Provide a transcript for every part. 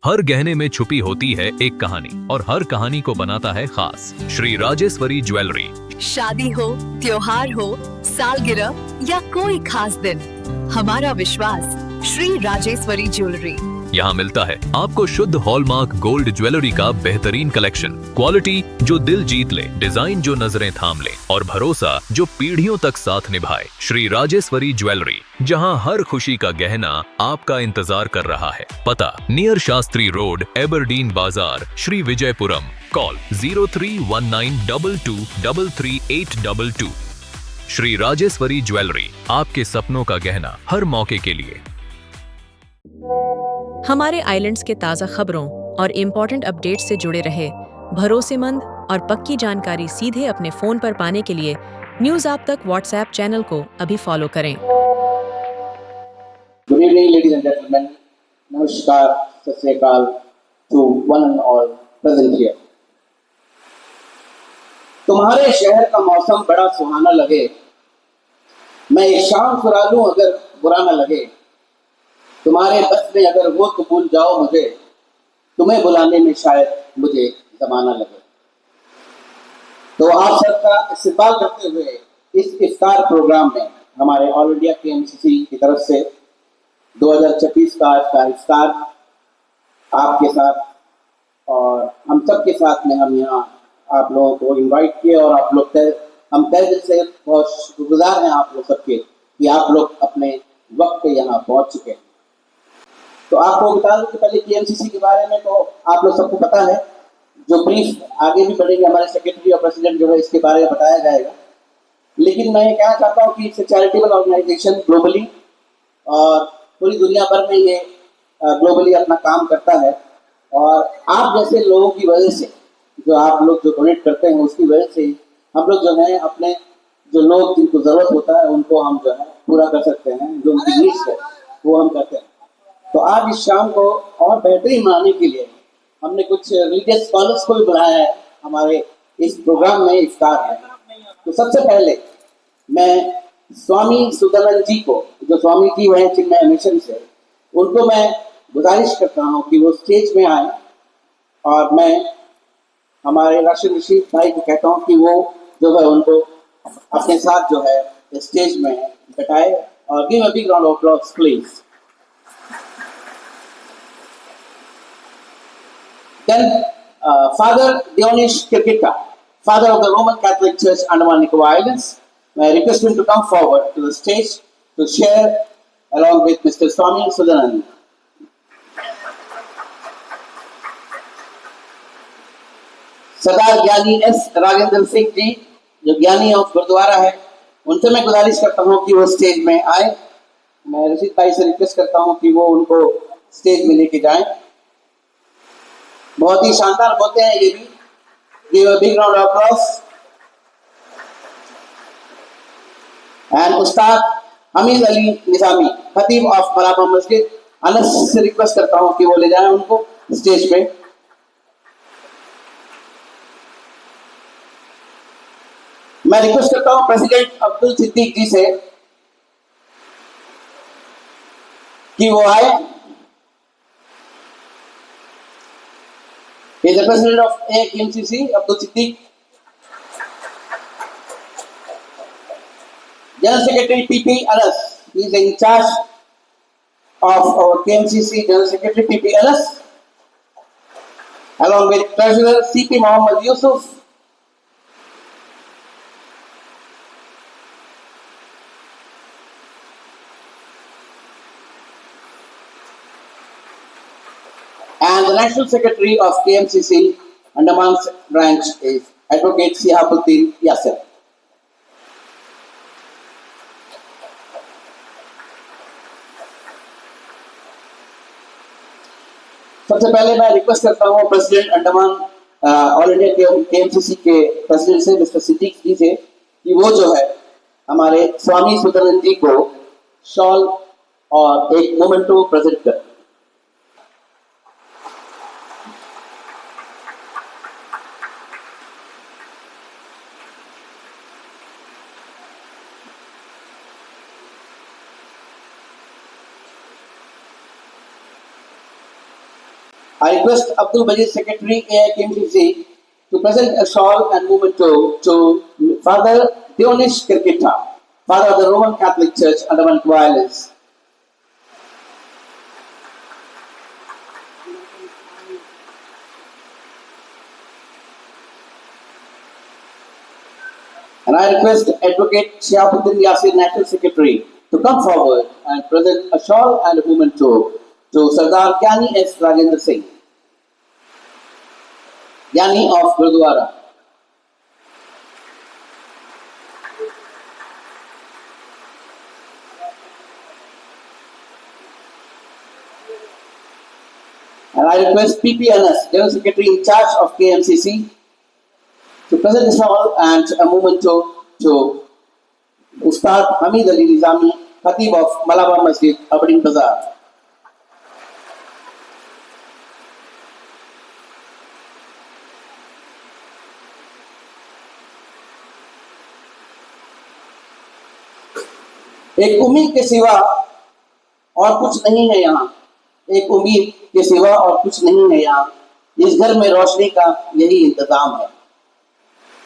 हर गहने में छुपी होती है एक कहानी और हर कहानी को बनाता है खास। श्री राजेश्वरी ज्वेलरी। शादी हो, त्योहार हो, सालगिरह या कोई खास दिन, हमारा विश्वास श्री राजेश्वरी ज्वेलरी। यहाँ मिलता है आपको शुद्ध हॉलमार्क गोल्ड ज्वेलरी का बेहतरीन कलेक्शन, क्वालिटी जो दिल जीत ले, डिजाइन जो नजरें थाम ले और भरोसा जो पीढ़ियों तक साथ निभाए। श्री राजेश्वरी ज्वेलरी, जहाँ हर खुशी का गहना आपका इंतजार कर रहा है। पता नियर शास्त्री रोड, एबरडीन बाजार, श्री विजयपुरम। कॉल 031922333822। श्री राजेश्वरी ज्वेलरी, आपके सपनों का गहना हर मौके के लिए। हमारे आइलैंड्स के ताज़ा खबरों और इम्पोर्टेंट अपडेट से जुड़े रहे भरोसेमंद और पक्की जानकारी सीधे अपने फोन पर पाने के लिए न्यूज़ आप तक व्हाट्सएप चैनल को अभी फॉलो करें। Good evening ladies and gentleman, नमस्कार, सत श्री अकाल to one and all present here. तुम्हारे शहर का मौसम बड़ा सुहाना लगे, मैं एक शाम सुरा लूं अगर बुरा न लगे। तुम्हारे बस में अगर हो तो भूल जाओ मुझे, तुम्हें बुलाने में शायद मुझे जमाना लगे। तो आप सबका इस्तेमाल करते हुए इस इफ्तार प्रोग्राम में हमारे ऑल इंडिया केएमसीसी की तरफ से 2026 का आज का इफ्तार आपके साथ और हम सब के साथ में हम यहाँ आप लोगों को इनवाइट किए और आप लोग हम तहे दिल से बहुत शुक्रगुजार हैं आप लोग सबके कि आप लोग अपने वक्त पे यहाँ पहुँच चुके हैं। तो आपको बता दूं कि पहले केएमसीसी के बारे में तो आप लोग सबको पता है, जो ब्रीफ आगे भी बढ़ेंगे हमारे सेक्रेटरी और प्रेसिडेंट जो है इसके बारे में बताया जाएगा। लेकिन मैं कहना चाहता हूँ कि इट्स चैरिटेबल ऑर्गेनाइजेशन ग्लोबली और पूरी दुनिया भर में ये ग्लोबली अपना काम करता है और आप जैसे लोगों की वजह से, जो आप लोग जो डोनेट करते हैं उसकी वजह से हम लोग जो है अपने जो लोग जिनको ज़रूरत होता है उनको हम जो है पूरा कर सकते हैं, जो उनकी नीड्स है वो हम करते हैं। तो आज इस शाम को और बेहतरीन बनाने के लिए हमने कुछ रिलीजियस स्कॉलर्स को भी बुलाया है हमारे इस प्रोग्राम में इफ्तार है। तो सबसे पहले मैं स्वामी सुदर्शन जी को, जो स्वामी जी हैं चिन्मय मिशन से, उनको मैं गुजारिश करता हूँ कि वो स्टेज में आए और मैं हमारे राशिद रशीद भाई को कहता हूँ कि वो जो है उनको अपने साथ जो है स्टेज में बैठाए और give a big round of applause please. Then Father Dionysius Kirkita, Father of the Roman Catholic Church Andaman Nicobar Islands, may I request him to come forward to the stage to share along with Mr. Swami Sudanand. सरदार ज्ञानी S Rajendra Singh ji, जो ज्ञानी of gurdwara है, उनसे मैं गुजारिश करता हूँ कि वो स्टेज में आए। मैं रशीद भाई से रिक्वेस्ट करता हूँ कि वो उनको स्टेज में लेके जाएं। बहुत ही शानदार बोलते हैं ये भी। Give a big round of applause. And Ustad Hamid Ali Nizami, Khatib of मलाबा मस्जिद, अनस से रिक्वेस्ट करता हूँ कि वो ले जाएं उनको स्टेज पे। मैं रिक्वेस्ट करता हूँ प्रेसिडेंट अब्दुल सिद्दीक जी से कि वो आए। He is the president of AKMCC, Abdul Siddiq. General Secretary PP Anas, he is in charge of our KMCC General Secretary PP Anas, along with Treasurer CP Mohammed Yusuf, and the National Secretary of KMCC Andaman branch is Advocate Sihabuddin Yasser. सबसे पहले मैं request करता हूँ president Andaman all India केएमसीसी के president से mister Siddique जी से कि वो जो है हमारे स्वामी सुदर्शन जी को शॉल और एक मोमेंटो प्रेजेंट करें। I request Abdul Majid, Secretary AIKMCC, to present a shawl and memento to Father Dionysius Kirkita, Father of the Roman Catholic Church, Andaman Islands. And I request Advocate Shiabuddin Yasir, National Secretary, to come forward and present a shawl and a memento to Sardar Gyani S. Rajendra Singh, Gyani of Gurdwara. And I request P.P. Anas, General Secretary in charge of KMCC, to present the shawl and a memento to Ustad Hamid Ali Nizami, Khatib of Malabar Masjid, Aberdeen Bazaar. एक उम्मीद के सिवा और कुछ नहीं है यहाँ, एक उम्मीद के सिवा और कुछ नहीं है यहाँ, इस घर में रोशनी का यही इंतजाम है।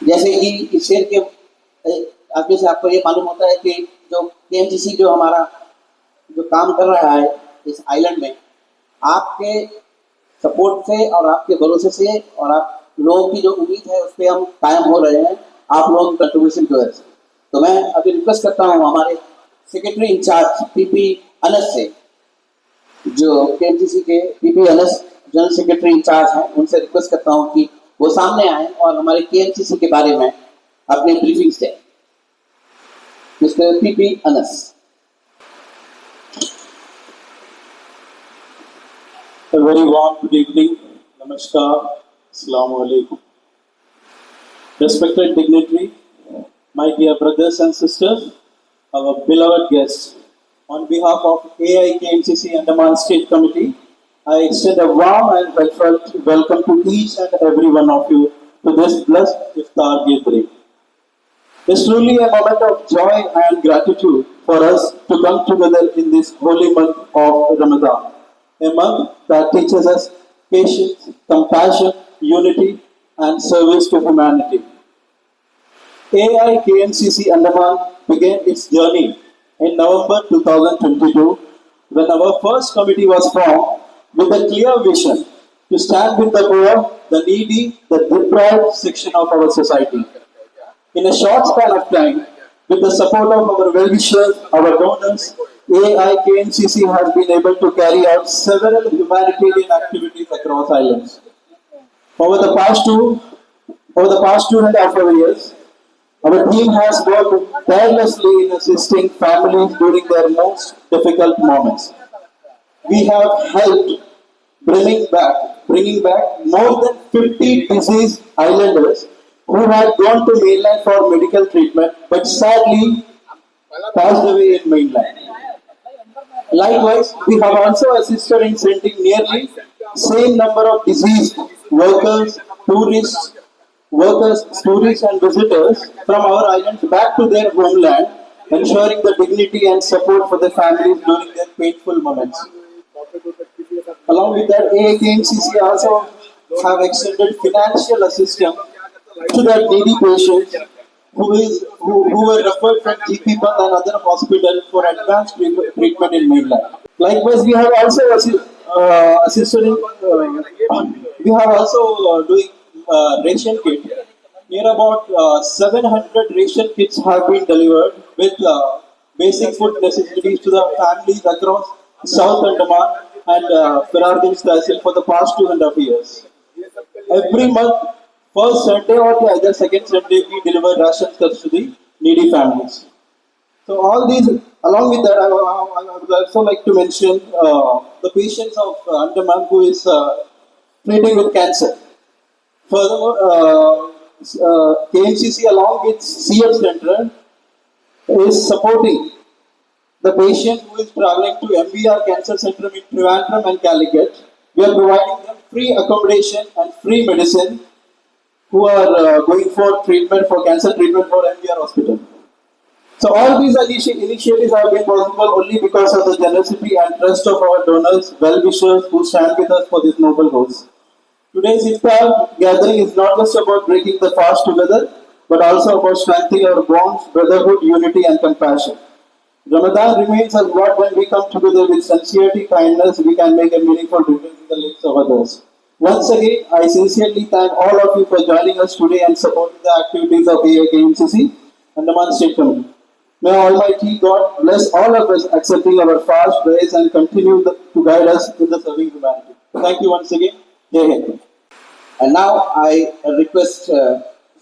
जैसे कि इस शेर के आगे से आपको ये मालूम होता है कि जो केएमसीसी जो हमारा जो काम कर रहा है इस आइलैंड में, आपके सपोर्ट से और आपके भरोसे से और आप लोगों की जो उम्मीद है उस पर हम कायम हो रहे हैं, आप लोगों की कंट्रीब्यूशन की वजह से। तो मैं अभी रिक्वेस्ट करता हूँ हमारे सेक्रेटरी इंचार्ज पीपी अनस से, जो केएमसीसी के PP Anas general secretary incharge हैं, उनसे रिक्वेस्ट करता हूँ कि वो सामने आए और हमारे केएमसीसी के बारे में अपनी ब्रीफिंग दें। Mister PP Anas. A very warm good evening. Namaskar. Assalamu alaikum. Respected dignitary, my dear brothers and sisters, our beloved guests, on behalf of AIKMCC Andaman State Committee, I extend a warm and heartfelt welcome to each and every one of you to this blessed Iftar gathering. It's truly a moment of joy and gratitude for us to come together in this holy month of Ramadan, a month that teaches us patience, compassion, unity, and service to humanity. AIKMCC Andaman began its journey in November 2022 when our first committee was formed with a clear vision to stand with the poor, the needy, the deprived section of our society. In a short span of time, with the support of our well-wishers, our donors, AIKMCC has been able to carry out several humanitarian activities across islands. Over the past 2.5 years, our team has worked tirelessly in assisting families during their most difficult moments. We have helped bringing back more than 50 diseased islanders who had gone to mainland for medical treatment but sadly passed away in mainland. Likewise, we have also assisted in sending nearly same number of diseased tourists and visitors from our islands back to their homeland, ensuring the dignity and support for the families during their painful moments. Along with that, AIKMCC also have extended financial assistance to the needy patients who were referred from GP Band and other hospitals for advanced treatment in mainland. Likewise, we have also assisted in, we have also doing ration kit. Near about 700 ration kits have been delivered with basic food necessities to the families across South Andaman and Ferarganj Tehsil for the past 2.5 years. Every month, first Sunday or the other second Sunday, we deliver rations to the needy families. So all these, along with that, I would also like to mention the patients of Andaman who is treating with cancer. Furthermore, KMCC along with CF Center is supporting the patient who is traveling to MBR Cancer Center in Trivandrum and Calicut. We are providing them free accommodation and free medicine who are going for treatment for cancer treatment for MBR Hospital. So all these initiatives have been possible only because of the generosity and trust of our donors, well-wishers who stand with us for this noble cause. Today's iftar gathering is not just about breaking the fast together, but also about strengthening our bonds, brotherhood, unity, and compassion. Ramadan remains as what when we come together with sincerity, kindness, we can make a meaningful difference in the lives of others. Once again, I sincerely thank all of you for joining us today and supporting the activities of AIKMCC and the Andaman State Committee. May Almighty God bless all of us accepting our fast prayers and continue to guide us in the serving humanity. Thank you once again. Jai Hind. And now I request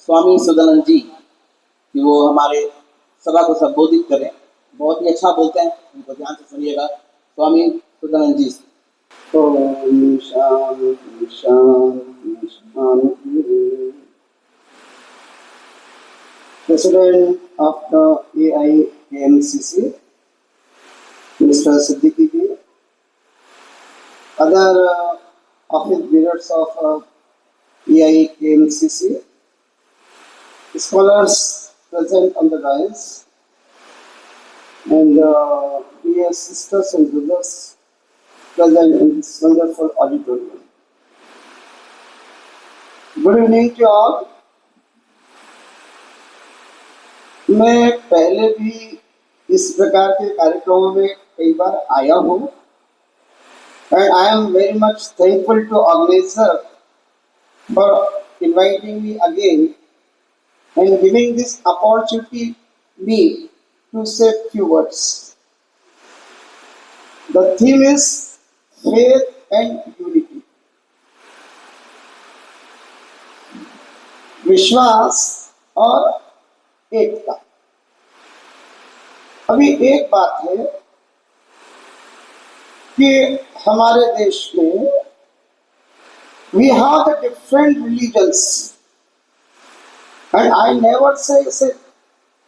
स्वामी सुदानंद जी कि वो हमारे सभा को संबोधित करें। बहुत ही अच्छा बोलते हैं, उनको ध्यान से सुनिएगा। स्वामी सुदानंद जी। ओम शांति शांति शांति। President of the AIKMCC, Mr. Siddiqui ji, other office bearers of AIKMCC, scholars present on the dais, and dear sisters and brothers present in this wonderful auditorium. Good evening to all. मैं पहले भी इस प्रकार के कार्यक्रमों में कई बार आया हूँ and I am very much thankful to organizer for inviting me again and giving this opportunity me to say few words. The theme is faith and unity. विश्वास और एकता। अभी एक बात है कि हमारे देश में we have the different religions and I never say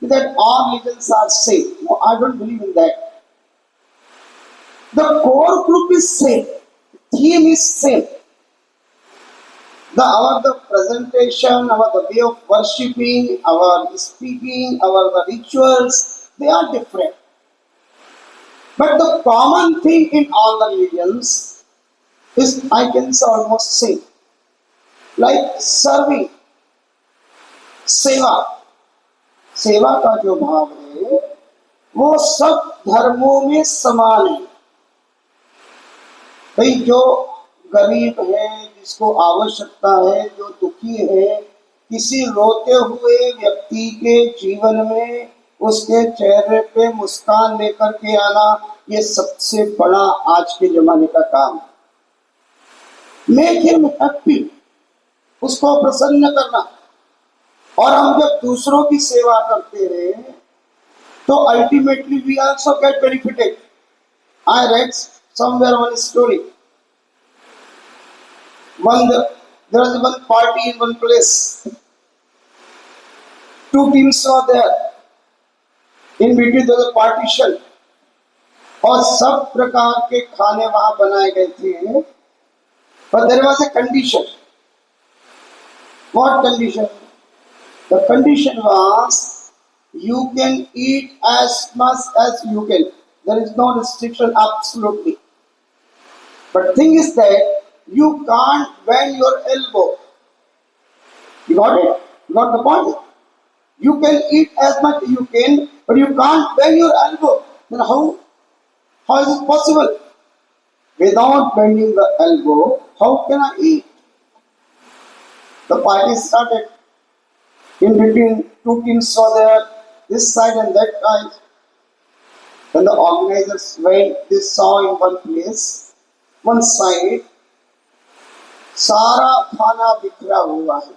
that all religions are same. No, I don't believe in that. The core group is same, theme is same. The presentation, the way of worshipping, our speaking, the rituals, they are different. But the common thing in all the religions is, I can say, almost same. Like serving, सेवा। सेवा का जो भाव है वो सब धर्मों में समान है। भाई जो गरीब है, जिसको आवश्यकता है, जो दुखी है, किसी रोते हुए व्यक्ति के जीवन में उसके चेहरे पे मुस्कान लेकर के आना, ये सबसे बड़ा आज के जमाने का काम। मेक हिम हैप्पी, उसको प्रसन्न करना। और हम जब दूसरों की सेवा करते हैं तो ultimately we also get benefited. I read somewhere one story. There was one party in one place. Two teams were there. In between there was a partition. और सब प्रकार के खाने वहां बनाए गए थे। But there was a condition. What condition? The condition was you can eat as much as you can. There is no restriction, absolutely. But thing is that you can't bend your elbow. You got it? You got the point? You can eat as much as you can, but you can't bend your elbow. Then how is it possible? Without bending the elbow, how can I eat? The party started. In between, two teams were there, this side and that side. When the organizers went, they saw in one place, one side, सारा खाना बिखरा हुआ है।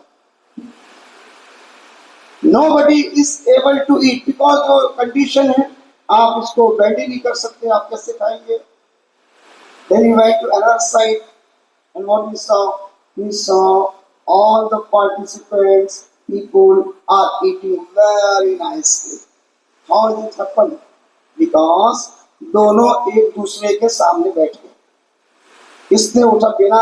Nobody is able to eat because जो condition है, आप इसको bend ही नहीं कर सकते, आप कैसे खाएंगे? Then he went to another side, and what we saw all the participants, people are eating very nicely. How did it happen? Because दोनों एक दूसरे के सामने बैठ गए। इसने उठा बिना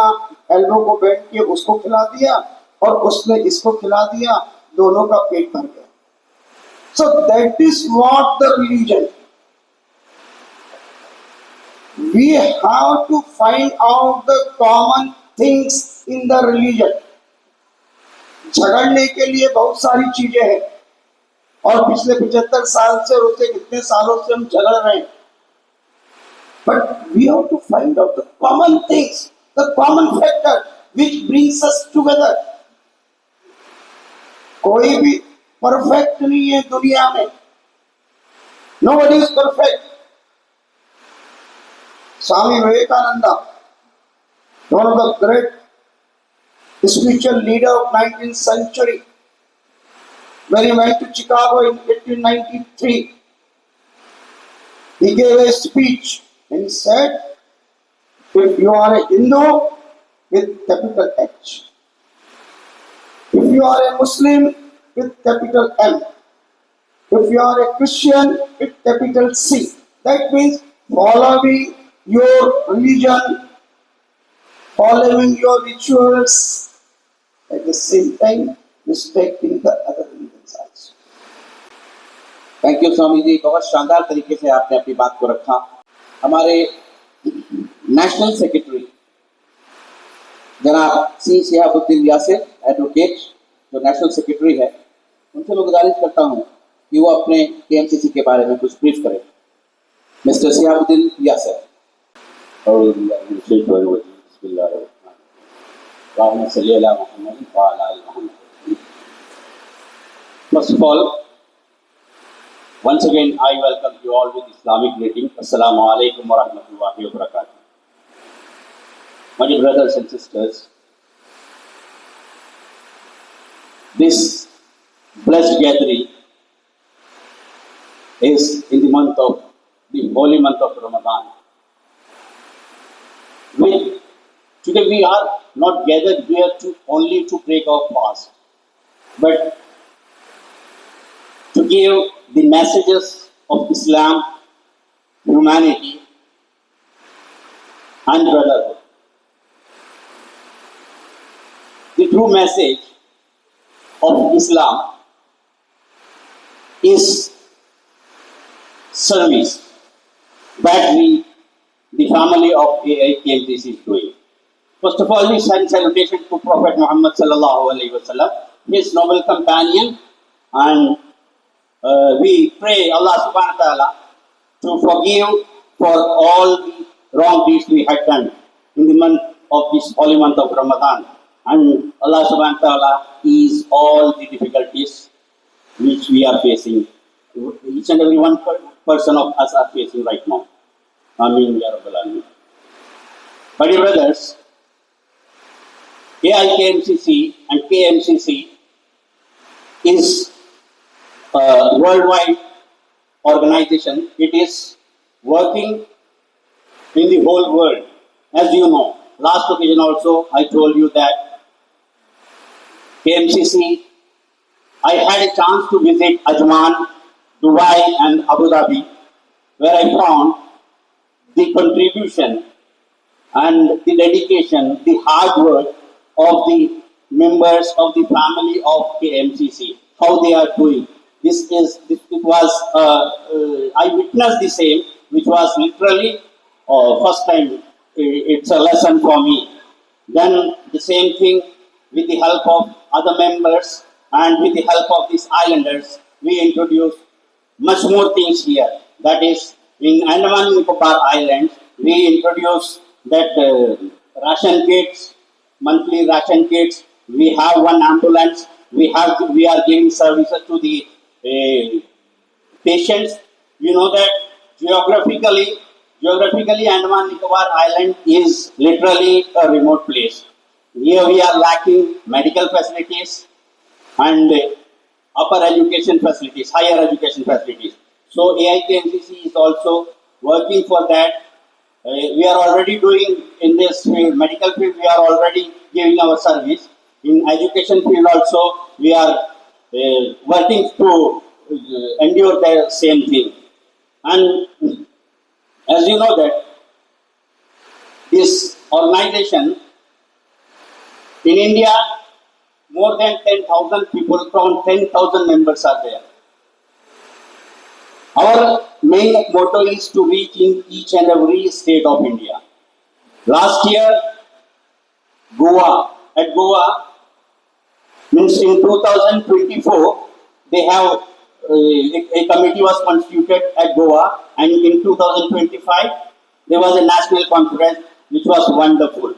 एल्बो को बेंड किए उसको खिला दिया और उसने इसको खिला दिया, दोनों का पेट भर गया। So that is what the religion. We have to find out the common things in the religion. झगड़ने के लिए बहुत सारी चीजें हैं और पिछले 75 साल से होते कितने सालों से हम झगड़ रहे हैं. But we have to find out the common things, the common factor which brings us together. कोई भी परफेक्ट नहीं है दुनिया में. Nobody is perfect. Swami Vivekananda, one of the great spiritual leader of 19th century, when he went to Chicago in 1893, he gave a speech and he said, if you are a Hindu with capital H, if you are a Muslim with capital M, if you are a Christian with capital C, that means following your religion, following your rituals, at the same time respecting the other religions also. Thank you Swami ji, बहुत शानदार तरीके से आपने अपनी बात को रखा. हमारे नेशनल सेक्रेटरी जनाब सी शिहाबुद्दीन यासिर एडवोकेट, जो नेशनल सेक्रेटरी है, उनसे मैं गुजारिश करता हूं कि वो अपने केएमसीसी के बारे में कुछ ब्रीफ करें. Mister Shihabuddin Yasir. First of all, once again I welcome you all with Islamic greeting. Assalamu alaikum wa rahmatullahi wa barakatuh. My dear brothers and sisters, this blessed gathering is in the holy month of Ramadan. Today we are not gathered here only to break our fast, but to give the messages of Islam, humanity, and brotherhood. The true message of Islam is service that the family of AIKMTC is doing. First of all, we send salutation to Prophet Muhammad sallallahu alaihi wasallam, his noble companion, and we pray Allah subhanahu wa ta'ala to forgive for all the wrong deeds we had done in the month of this holy month of Ramadan. And Allah subhanahu wa ta'ala ease all the difficulties which we are facing. Each and every one person of us are facing right now. Ameen ya Rabbal Alameen. My dear brothers, AIKMCC and KMCC is a worldwide organization. It is working in the whole world. As you know, last occasion also I told you that KMCC, I had a chance to visit Ajman, Dubai and Abu Dhabi, where I found the contribution and the dedication, the hard work of the members of the family of KMCC, how they are doing. I witnessed the same, which was literally first time. It's a lesson for me. Then the same thing with the help of other members and with the help of these islanders, we introduced much more things here. That is, in Andaman and Nicobar Islands, we introduced that ration kits, monthly ration kits. We have one ambulance. We are giving services to the patients. You know that geographically Andaman and Nicobar Island is literally a remote place. Here we are lacking medical facilities and upper education facilities, higher education facilities. So AIKMCC is also working for that. We are already doing in this field, medical field, we are already giving our service. In education field also, we are working to endure the same thing. And as you know that this organization in India, more than 10,000 people, around 10,000 members are there. Our main motto is to reach in each and every state of India. Last year, at Goa, means in 2024, they have a committee was constituted at Goa, and in 2025 there was a national conference which was wonderful.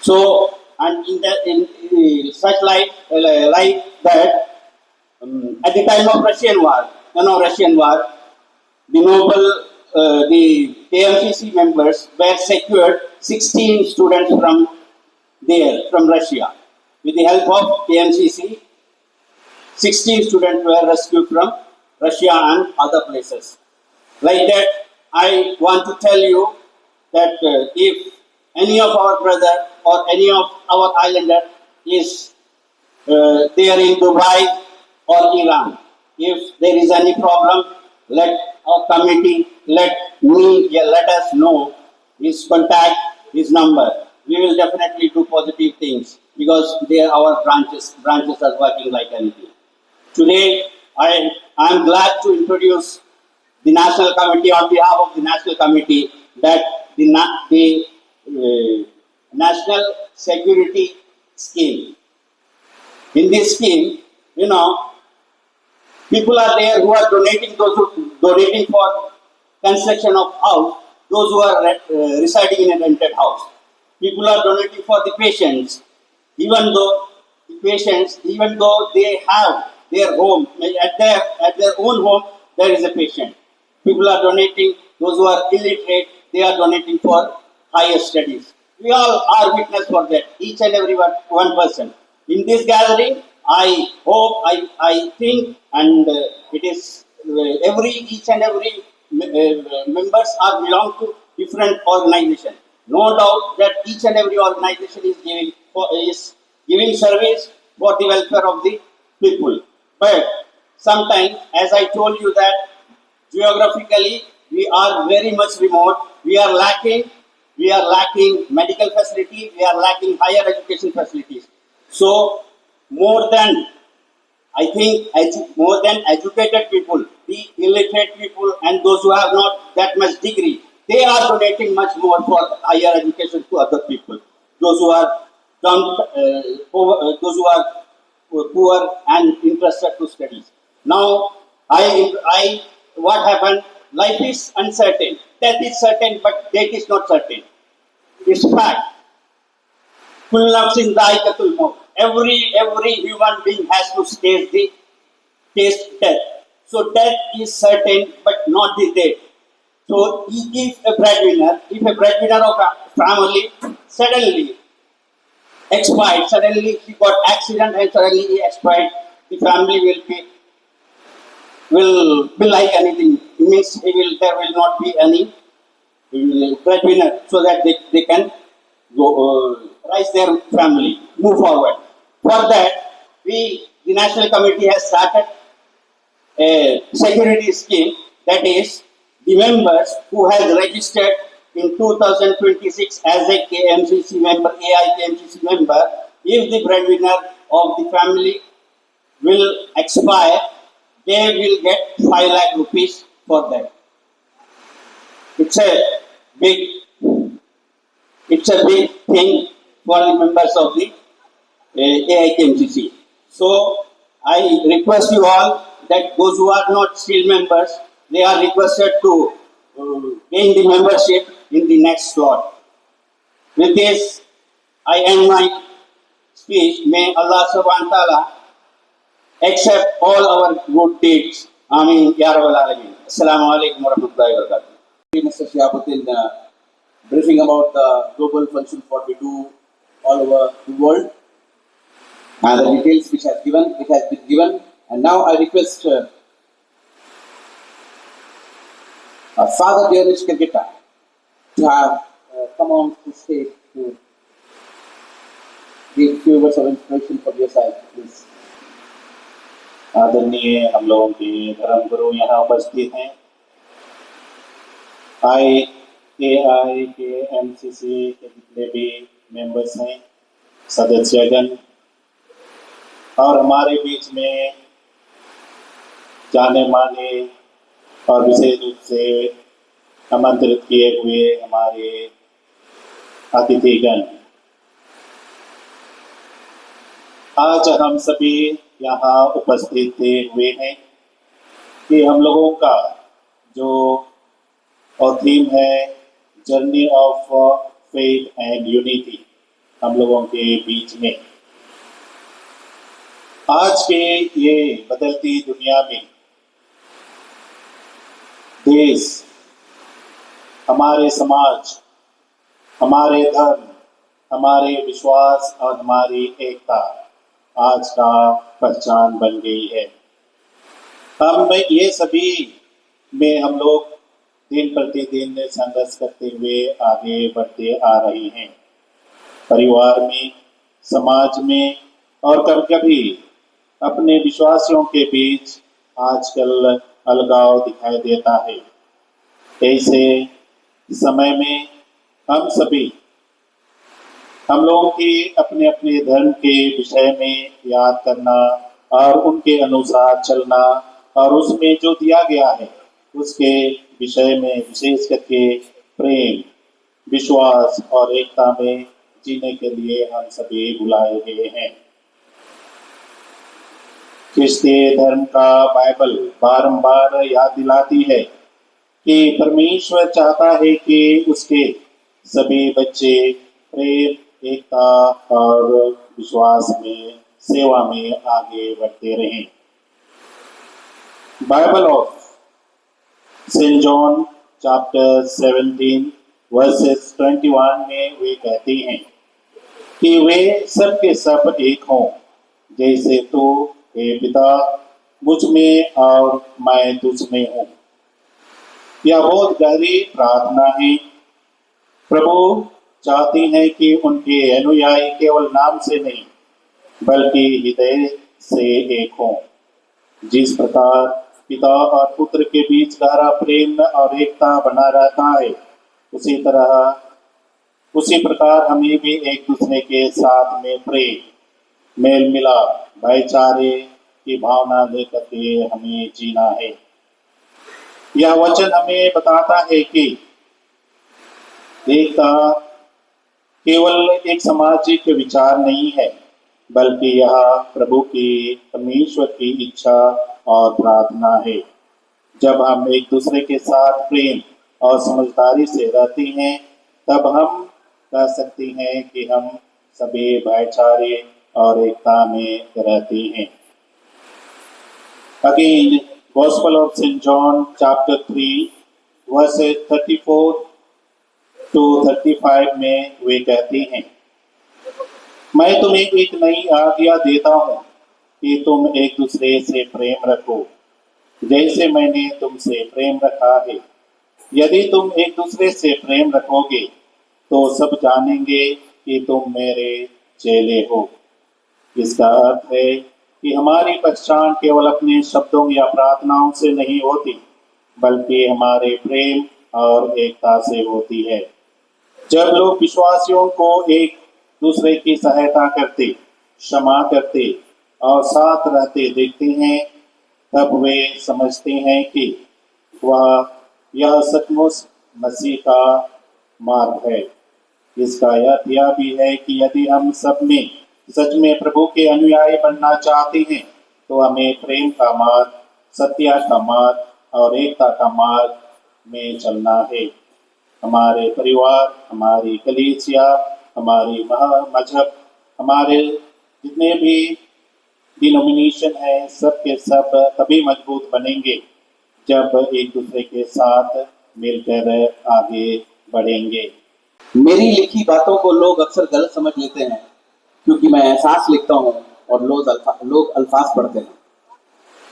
So, and in such like that, at the time of Russian war, the the AMCC members were secured 16 students from Russia. With the help of AMCC, 16 students were rescued from Russia and other places. Like that, I want to tell you that if any of our brother or any of our islander is there in Dubai or Iran, if there is any problem, let our committee, let us know his contact, his number. We will definitely do positive things because they are our branches are working like anything. Today, I am glad to introduce the National Committee on behalf of the National Committee that the National Security Scheme. In this scheme, people are there who are donating for construction of house, those who are residing in a rented house. People are donating for the patients, even though they have their home, at their own home, there is a patient. People are donating, those who are illiterate, they are donating for higher studies. We all are witness for that, each and every one person. In this gathering, I hope, I think, and it is each and every members are belong to different organization. No doubt that each and every organization is giving service for the welfare of the people. But sometimes, as I told you that geographically we are very much remote. We are lacking medical facility. We are lacking higher education facilities. So more than educated people, the illiterate people, and those who have not that much degree, they are donating much more for higher education to other people. Those who are poor and interested to studies. Now, what happened? Life is uncertain. Death is certain, but death is not certain. It's fact. Kull nafsin dha'iqatul maut. Every human being has to taste death. So death is certain, but not the death. So if a breadwinner of a family suddenly expired, suddenly he got accident and suddenly he expired, the family will be like anything. It means there will not be any breadwinner so that they can go rise their family, move forward. For that, the National Committee has started a security scheme, that is, the members who has registered in 2026 as a KMCC member, AIKMCC member, if the breadwinner of the family will expire, they will get 5 lakh rupees for that. It's a big thing for the members of the AIKMCC. So I request you all that those who are not still members, they are requested to gain the membership in the next slot. With this, I end my speech. May Allah subhanahu wa ta'ala accept all our good deeds. Ameen. Ya Rabbal Alameen. Assalamu alaikum wa rahmatullahi wa barakatuh. Mr. Shihabuddin briefing about the global functions what we do all over the world and the details which has been given. And now I request Father Danish Kirgita to have come on to stage to give few words of inspiration from your side, please. आदरणीय हम लोगों के धर्म गुरु यहाँ उपस्थित हैं। IAI के MCC के जितने भी मेंबर्स हैं, सदस्यगण, और हमारे बीच में जाने माने और विशेष रूप से आमंत्रित किए हुए हमारे अतिथिगण, आज हम सभी यहाँ उपस्थित हुए हैं कि हम लोगों का जो थीम है journey of faith and unity, हम लोगों के बीच में आज के ये बदलती दुनिया में देश, हमारे समाज, हमारे धर्म, हमारे विश्वास और हमारी एकता आज का पहचान बन गई है। हम ये सभी में हम लोग दिन प्रतिदिन संघर्ष करते हुए आगे बढ़ते आ रहे हैं, परिवार में, समाज में और कभी कभी अपने विश्वासियों के बीच आजकल अलगाव दिखाई देता है। ऐसे समय में हम लोगों की अपने अपने धर्म के विषय में याद करना और उनके अनुसार चलना और उसमें जो दिया गया है उसके विषय में विशेष करके प्रेम, विश्वास और एकता में जीने के लिए हम सभी बुलाए गए हैं। क्रिस्तीय धर्म का बाइबल बारंबार याद दिलाती है कि परमेश्वर चाहता है कि उसके सभी बच्चे प्रेम, एकता और विश्वास में, सेवा में आगे बढ़ते रहें। Bible of Saint John chapter 17 verses 21 में वे कहते हैं कि वे सब के सब एक हों, जैसे तू हे पिता मुझ में और मैं तुझ में हूँ। यह बहुत गहरी प्रार्थना है। प्रभु चाहती हैं कि उनके अनुयायी केवल नाम से नहीं बल्कि हृदय से एक हों। जिस प्रकार पिता और पुत्र के बीच गहरा प्रेम और एकता बना रहता है, उसी प्रकार हमें भी एक दूसरे के साथ में प्रेम, मेल मिलाप, भाईचारे की भावना लेकर के हमें जीना है। यह वचन हमें बताता है कि एकता केवल एक सामाजिक विचार नहीं है, बल्कि यह प्रभु की, परमेश्वर की इच्छा और प्रार्थना है। जब हम एक दूसरे के साथ प्रेम और समझदारी से रहते हैं, तब हम कह सकते हैं कि हम सभी भाईचारे और एकता में रहते हैं। Again, Gospel of St. John, chapter 3, verses 34 to 35 में वे कहते हैं, मैं तुम्हें एक नई आज्ञा देता हूँ कि तुम एक दूसरे से प्रेम रखो, जैसे मैंने तुमसे प्रेम रखा है। यदि तुम एक दूसरे से प्रेम रखोगे तो सब जानेंगे कि तुम मेरे चेले हो। इसका अर्थ है कि हमारी पहचान केवल अपने शब्दों या प्रार्थनाओं से नहीं होती, बल्कि हमारे प्रेम और एकता से होती है। जब लोग विश्वासियों को एक दूसरे की सहायता करते, क्षमा करते और साथ रहते देखते हैं, तब वे समझते हैं कि यह सचमुच मसीह का मार्ग है। इसका अर्थ यह भी है कि यदि हम सब में सच में प्रभु के अनुयायी बनना चाहते हैं, तो हमें प्रेम का मार्ग, सत्य का मार्ग और एकता का मार्ग में चलना है। हमारे परिवार, हमारी कलीसिया, हमारी मजहब, हमारे जितने भी डिनोमिनेशन है, सब के सब तभी मजबूत बनेंगे जब एक दूसरे के साथ मिलकर आगे बढ़ेंगे। मेरी लिखी बातों को लोग अक्सर गलत समझ लेते हैं, क्योंकि मैं एहसास लिखता हूँ और लोग अल्फाज पढ़ते हैं।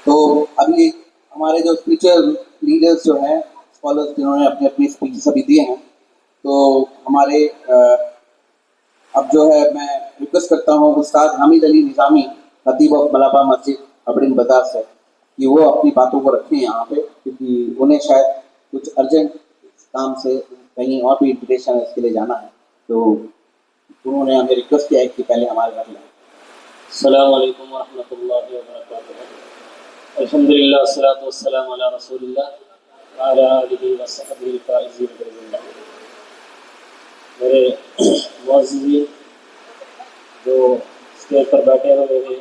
तो अभी हमारे जो स्पीचर लीडर्स जो हैं, स्कॉलर्स, जिन्होंने अपने अपनी स्पीच अभी दिए हैं, तो हमारे अब जो है मैं रिक्वेस्ट करता हूँ उस्ताद हामिद अली निज़ामी, खतीब ऑफ मलाबा मस्जिद अबड़िन बाजार से, कि वो अपनी बातों को रखें यहाँ पे, क्योंकि उन्हें शायद कुछ अर्जेंट काम से कहीं और भी इन्विटेशन है, इसके लिए जाना है। तो उन्होंने हमें रिक्वेस्ट किया है कि पहले हमारे घर में। अस्सलामु अलैकुम व रहमतुल्लाहि व बरकातुहू। अल्हम्दुलिल्लाह वस्सलातु वस्सलामु अला रसूलिल्लाह मेरे मुअज़्ज़िज़ीन जो स्टेज पर बैठे हुए हैं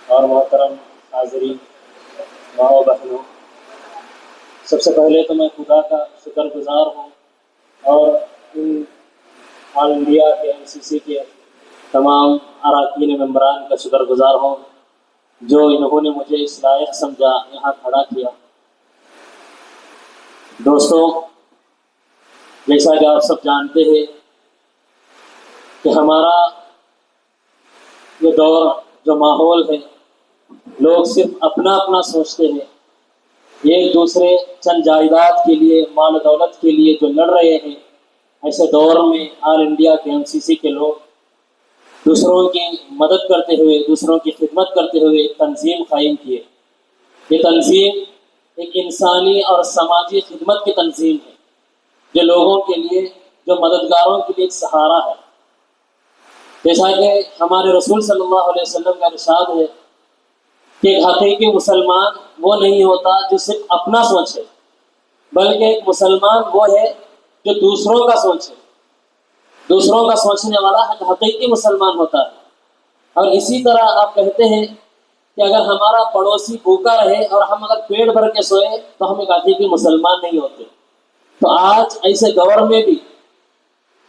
और मोहतरम हाज़रीन माओ बहनों, सबसे पहले तो मैं खुदा का शुक्रगुज़ार हूँ और इन ऑल इंडिया के MCC के तमाम अरकान मेंबरान का शुक्रगुज़ार हूँ जो इन्होंने मुझे इस लायक समझा, यहाँ खड़ा किया। दोस्तों, जैसा कि आप सब जानते हैं कि हमारा ये दौर जो माहौल है, लोग सिर्फ अपना अपना सोचते हैं, एक दूसरे चंद जायदाद के लिए, माल दौलत के लिए जो लड़ रहे हैं। ऐसे दौर में ऑल इंडिया के MCC के लोग दूसरों की मदद करते हुए, दूसरों की खिदमत करते हुए एक तंजीम कायम किए। ये तंजीम एक इंसानी और समाजी खिदमत की तंजीम है जो लोगों के लिए, जो मददगारों के लिए एक सहारा है। जैसा कि हमारे रसूल सल्लल्लाहु अलैहि वसल्लम का इरशाद है कि एक हकीकी मुसलमान वो नहीं होता जो सिर्फ अपना सोचे, बल्कि एक मुसलमान वो है जो दूसरों का सोचे। दूसरों का सोचने वाला हकीकी मुसलमान होता है। और इसी तरह आप कहते हैं कि अगर हमारा पड़ोसी भूखा रहे और हम अगर पेट भर के सोए तो हम एक हकीकी मुसलमान नहीं होते। तो आज ऐसे दौर में भी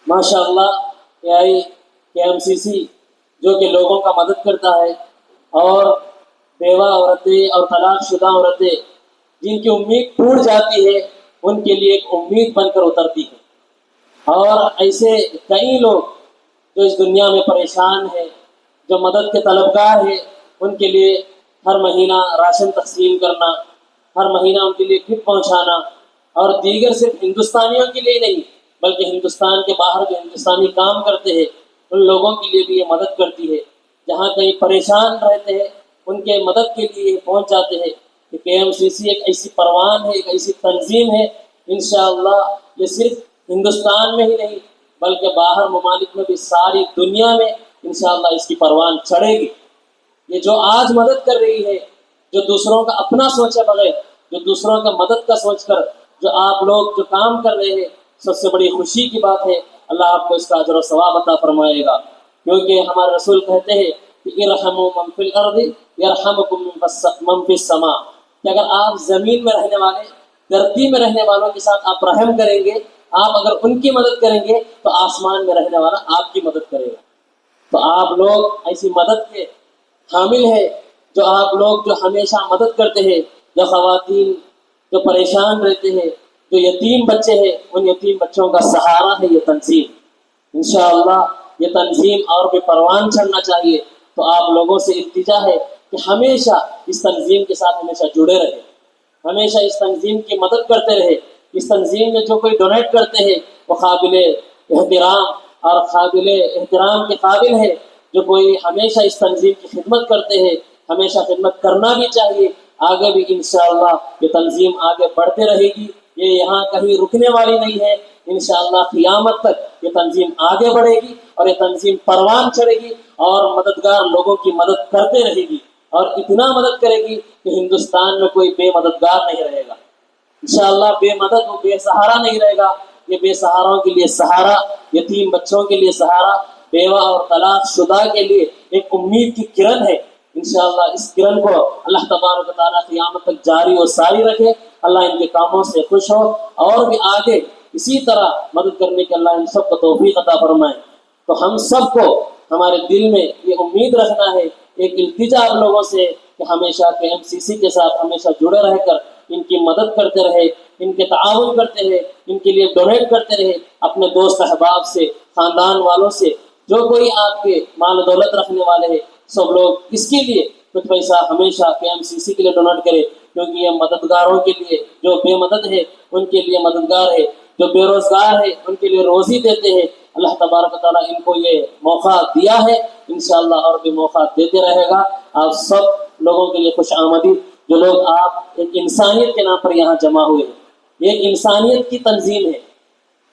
माशाअल्लाह MCC जो कि लोगों का मदद करता है और बेवा औरतें और तलाकशुदा औरतें जिनकी उम्मीद टूट जाती है, उनके लिए एक उम्मीद बनकर उतरती है। और ऐसे कई लोग जो इस दुनिया में परेशान हैं, जो मदद के तलबगार हैं, उनके लिए हर महीना राशन तकसीम करना, हर महीना उनके लिए किट पहुंचाना, और दीगर सिर्फ हिंदुस्तानियों के लिए नहीं बल्कि हिंदुस्तान के बाहर जो हिंदुस्तानी काम करते हैं उन लोगों के लिए भी ये मदद करती है। जहाँ कहीं परेशान रहते हैं उनके मदद के लिए पहुँच जाते हैं। कि MCC एक ऐसी परवान है, एक ऐसी तंजीम है, इंशाअल्लाह ये सिर्फ हिंदुस्तान में ही नहीं बल्कि बाहर ममालिक में भी, सारी दुनिया में इंशाअल्लाह इसकी परवान चढ़ेगी। ये जो आज मदद कर रही है, जो दूसरों का अपना सोचे बगैर, जो दूसरों का मदद का सोचकर जो आप लोग जो काम कर रहे हैं, सबसे बड़ी खुशी की बात है। अल्लाह आपको इसका अजर व सवाब अता फरमाएगा, क्योंकि हमारे रसूल कहते हैं कि इरहमु मन फिल अर्दि यरहमुकुम मन फिस समा, कि अगर आप ज़मीन में रहने वाले, धरती में रहने वालों के साथ आप रहम करेंगे, आप अगर उनकी मदद करेंगे तो आसमान में रहने वाला आपकी मदद करेगा। तो आप लोग ऐसी मदद के हामिल है, जो आप लोग जो हमेशा मदद करते हैं, जो ख़वातीन जो परेशान रहते हैं, जो यतीम बच्चे हैं, उन यतीम बच्चों का सहारा है ये तंजीम। इंशाअल्लाह ये तंजीम और भी परवान चढ़ना चाहिए। तो आप लोगों से इल्तिजा है कि हमेशा इस तंजीम के साथ हमेशा जुड़े रहे, हमेशा इस तंजीम की मदद करते रहे। इस तंजीम में जो कोई डोनेट करते हैं वो काबिले एहतराम और काबिले एहतराम के काबिल है। जो कोई हमेशा इस तंजीम की खिदमत करते हैं, हमेशा खिदमत करना भी चाहिए। आगे भी इंशाअल्लाह ये तंजीम आगे बढ़ते रहेगी, ये यहाँ कहीं रुकने वाली नहीं है। इंशाअल्लाह क़ियामत तक ये तंजीम आगे बढ़ेगी और ये तंजीम परवान चढ़ेगी और मददगार लोगों की मदद करते रहेगी, और इतना मदद करेगी कि हिंदुस्तान में कोई बेमददगार नहीं रहेगा। इंशाअल्लाह बेमदद वो बेसहारा नहीं रहेगा। ये बेसहारों के लिए सहारा, यतीम बच्चों के लिए सहारा, बेवा और तलाकशुदा के लिए एक उम्मीद की किरण है। इंशाअल्लाह इस किरण को अल्लाह तबारक व तआला क़ियामत तक जारी और सारी रखे। अल्लाह इनके कामों से खुश हो और भी आगे इसी तरह मदद करने के अल्लाह इन सबको तौफीक अता फरमाए। तो हम सबको हमारे दिल में ये उम्मीद रखना है, एक इल्तिजा आप लोगों से कि हमेशा के MCC के साथ हमेशा जुड़े रहकर इनकी मदद करते रहे, इनके ताउन करते रहे, इनके लिए डोनेट करते रहे। अपने दोस्त अहबाब से, ख़ानदान वालों से, जो कोई आपके माल दौलत रखने वाले हैं, सब लोग इसके लिए कुछ पैसा हमेशा के MCC के लिए डोनेट करें, क्योंकि ये मददगारों के लिए, जो बेमदद है उनके लिए मददगार है, जो बेरोज़गार है उनके लिए रोज़ी देते हैं। अल्लाह तबारक व तआला इनको ये मौका दिया है, इंशाअल्लाह और भी मौका देते रहेगा। आप सब लोगों के लिए खुश आमदीद। जो लोग आप एक इंसानियत के नाम पर यहाँ जमा हुए हैं, ये एक इंसानियत की तंजीम है,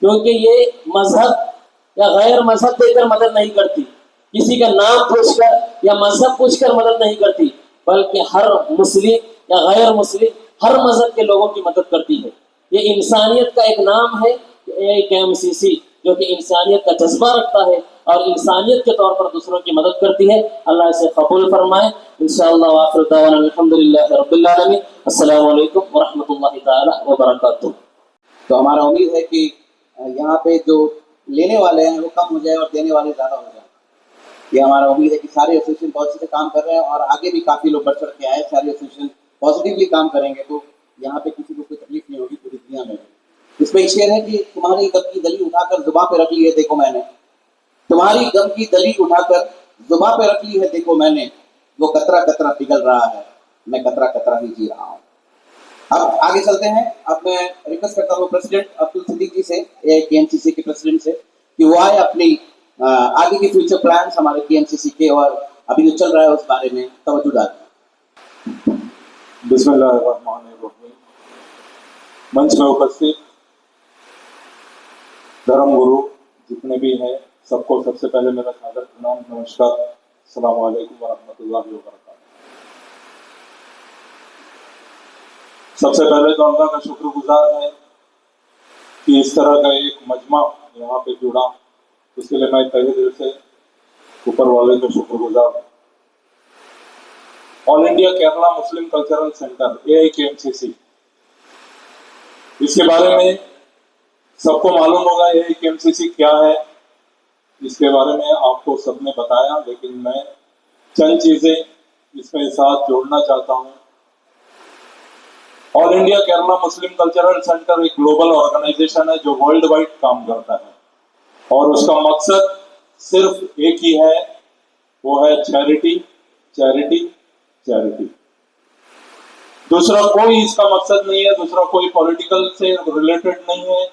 क्योंकि ये मजहब या गैर मजहब देकर मदद नहीं करती, किसी का नाम पूछकर या मजहब पूछकर मदद नहीं करती, बल्कि हर मुस्लिम या गैर मुस्लिम हर मजहब के लोगों की मदद करती है। ये इंसानियत का एक नाम है AIKMCC, जो कि इंसानियत का जज्बा रखता है और इंसानियत के तौर पर दूसरों की मदद करती है। अल्लाह इसे कबूल फरमाए इंशाअल्लाह। व आखिर दावाना अल्हम्दुलिल्लाहि रब्बिल आलमीन। अस्सलामु अलैकुम व रहमतुल्लाहि तआला व बरकातुहू। तो हमारा उम्मीद है कि यहाँ पे जो लेने वाले हैं वो कम हो जाए और देने वाले ज़्यादा हो जाए। ये हमारा उम्मीद है कि सारे एसोसिएशन बहुत अच्छे से काम कर रहे हैं और आगे भी काफ़ी लोग बढ़ चढ़ के आए। सारे एसोसिएशन पॉजिटिवली काम करेंगे तो यहाँ पे किसी को कोई तकलीफ नहीं होगी पूरी दुनिया में। इसमें एक शेर है कि तुम्हारी गम की दली उठाकर जुबां पे रख ली है देखो मैंने, तुम्हारी गम की दली उठाकर जुबां पे रख ली है देखो मैंने, वो कतरा कतरा पिघल रहा है, मैं कतरा कतरा ही जी रहा हूँ। अब आगे चलते हैं। अब मैं रिक्वेस्ट करता हूँ प्रेसिडेंट अब्दुल सिद्दीक जी से, AIKMCC के प्रेसिडेंट से, कि वो आए अपनी आगे की फ्यूचर प्लान्स हमारे KMCC के और अभी जो चल रहा है उस बारे में तवज्जो डालें। बिस्मिल्लाहिर्रहमानिर्रहीम। मंच में उपस्थित धर्म गुरु जितने भी हैं सबको सबसे पहले मेरा सादर प्रणाम, नमस्कार, अस्सलाम वालेकुम व रहमतुल्लाहि व बरकातहू। सबसे पहले तो अल्लाह का शुक्रगुजार है कि इस तरह का एक मजमा यहाँ पे जुड़ा, उसके लिए मैं तहे दिल से ऊपर वाले का शुक्रगुजार हूँ। ऑल इंडिया केरला मुस्लिम कल्चरल सेंटर AIKMCC, इसके बारे में सबको मालूम होगा AIKMCC क्या है, इसके बारे में आपको सबने बताया, लेकिन मैं चंद चीजें इसमें साथ जोड़ना चाहता हूँ। ऑल इंडिया केरला मुस्लिम कल्चरल सेंटर एक ग्लोबल ऑर्गेनाइजेशन है जो वर्ल्ड वाइड काम करता है और उसका मकसद सिर्फ एक ही है, वो है चैरिटी, चैरिटी, चैरिटी। दूसरा कोई इसका मकसद नहीं है, दूसरा कोई पॉलिटिकल से रिलेटेड नहीं है।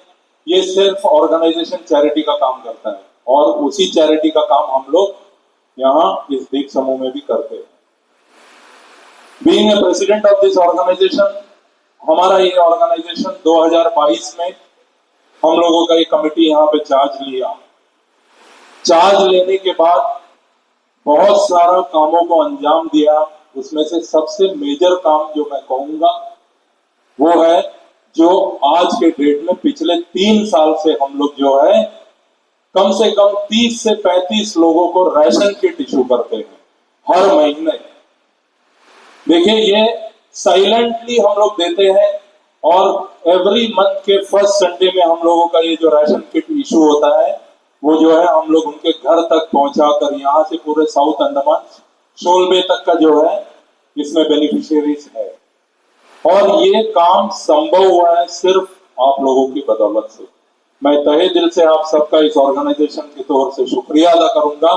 ये सिर्फ ऑर्गेनाइजेशन चैरिटी का काम करता है और उसी चैरिटी का काम हम लोग यहाँ इस दीप समूह में भी करते हैं। Being a president of this organization, हमारा ये ऑर्गेनाइजेशन 2022 में हम लोगों का एक कमेटी यहाँ पे चार्ज लिया। चार्ज लेने के बाद बहुत सारा कामों को अंजाम दिया। उसमें से सबसे मेजर काम जो मैं कहूंगा वो है जो आज के डेट में पिछले 3 साल से हम लोग जो है कम से कम 30 से 35 लोगों को राशन किट इशू करते हैं हर महीने। देखिए ये साइलेंटली हम लोग देते हैं और एवरी मंथ के फर्स्ट संडे में हम लोगों का ये जो राशन किट इशू होता है वो जो है हम लोग उनके घर तक पहुंचाकर यहाँ से पूरे साउथ अंडमान शोलबे तक का जो है इसमें बेनिफिशियरीज है। और ये काम संभव हुआ है सिर्फ आप लोगों की बदौलत से। मैं तहे दिल से आप सबका इस ऑर्गेनाइजेशन की तौर से शुक्रिया अदा करूंगा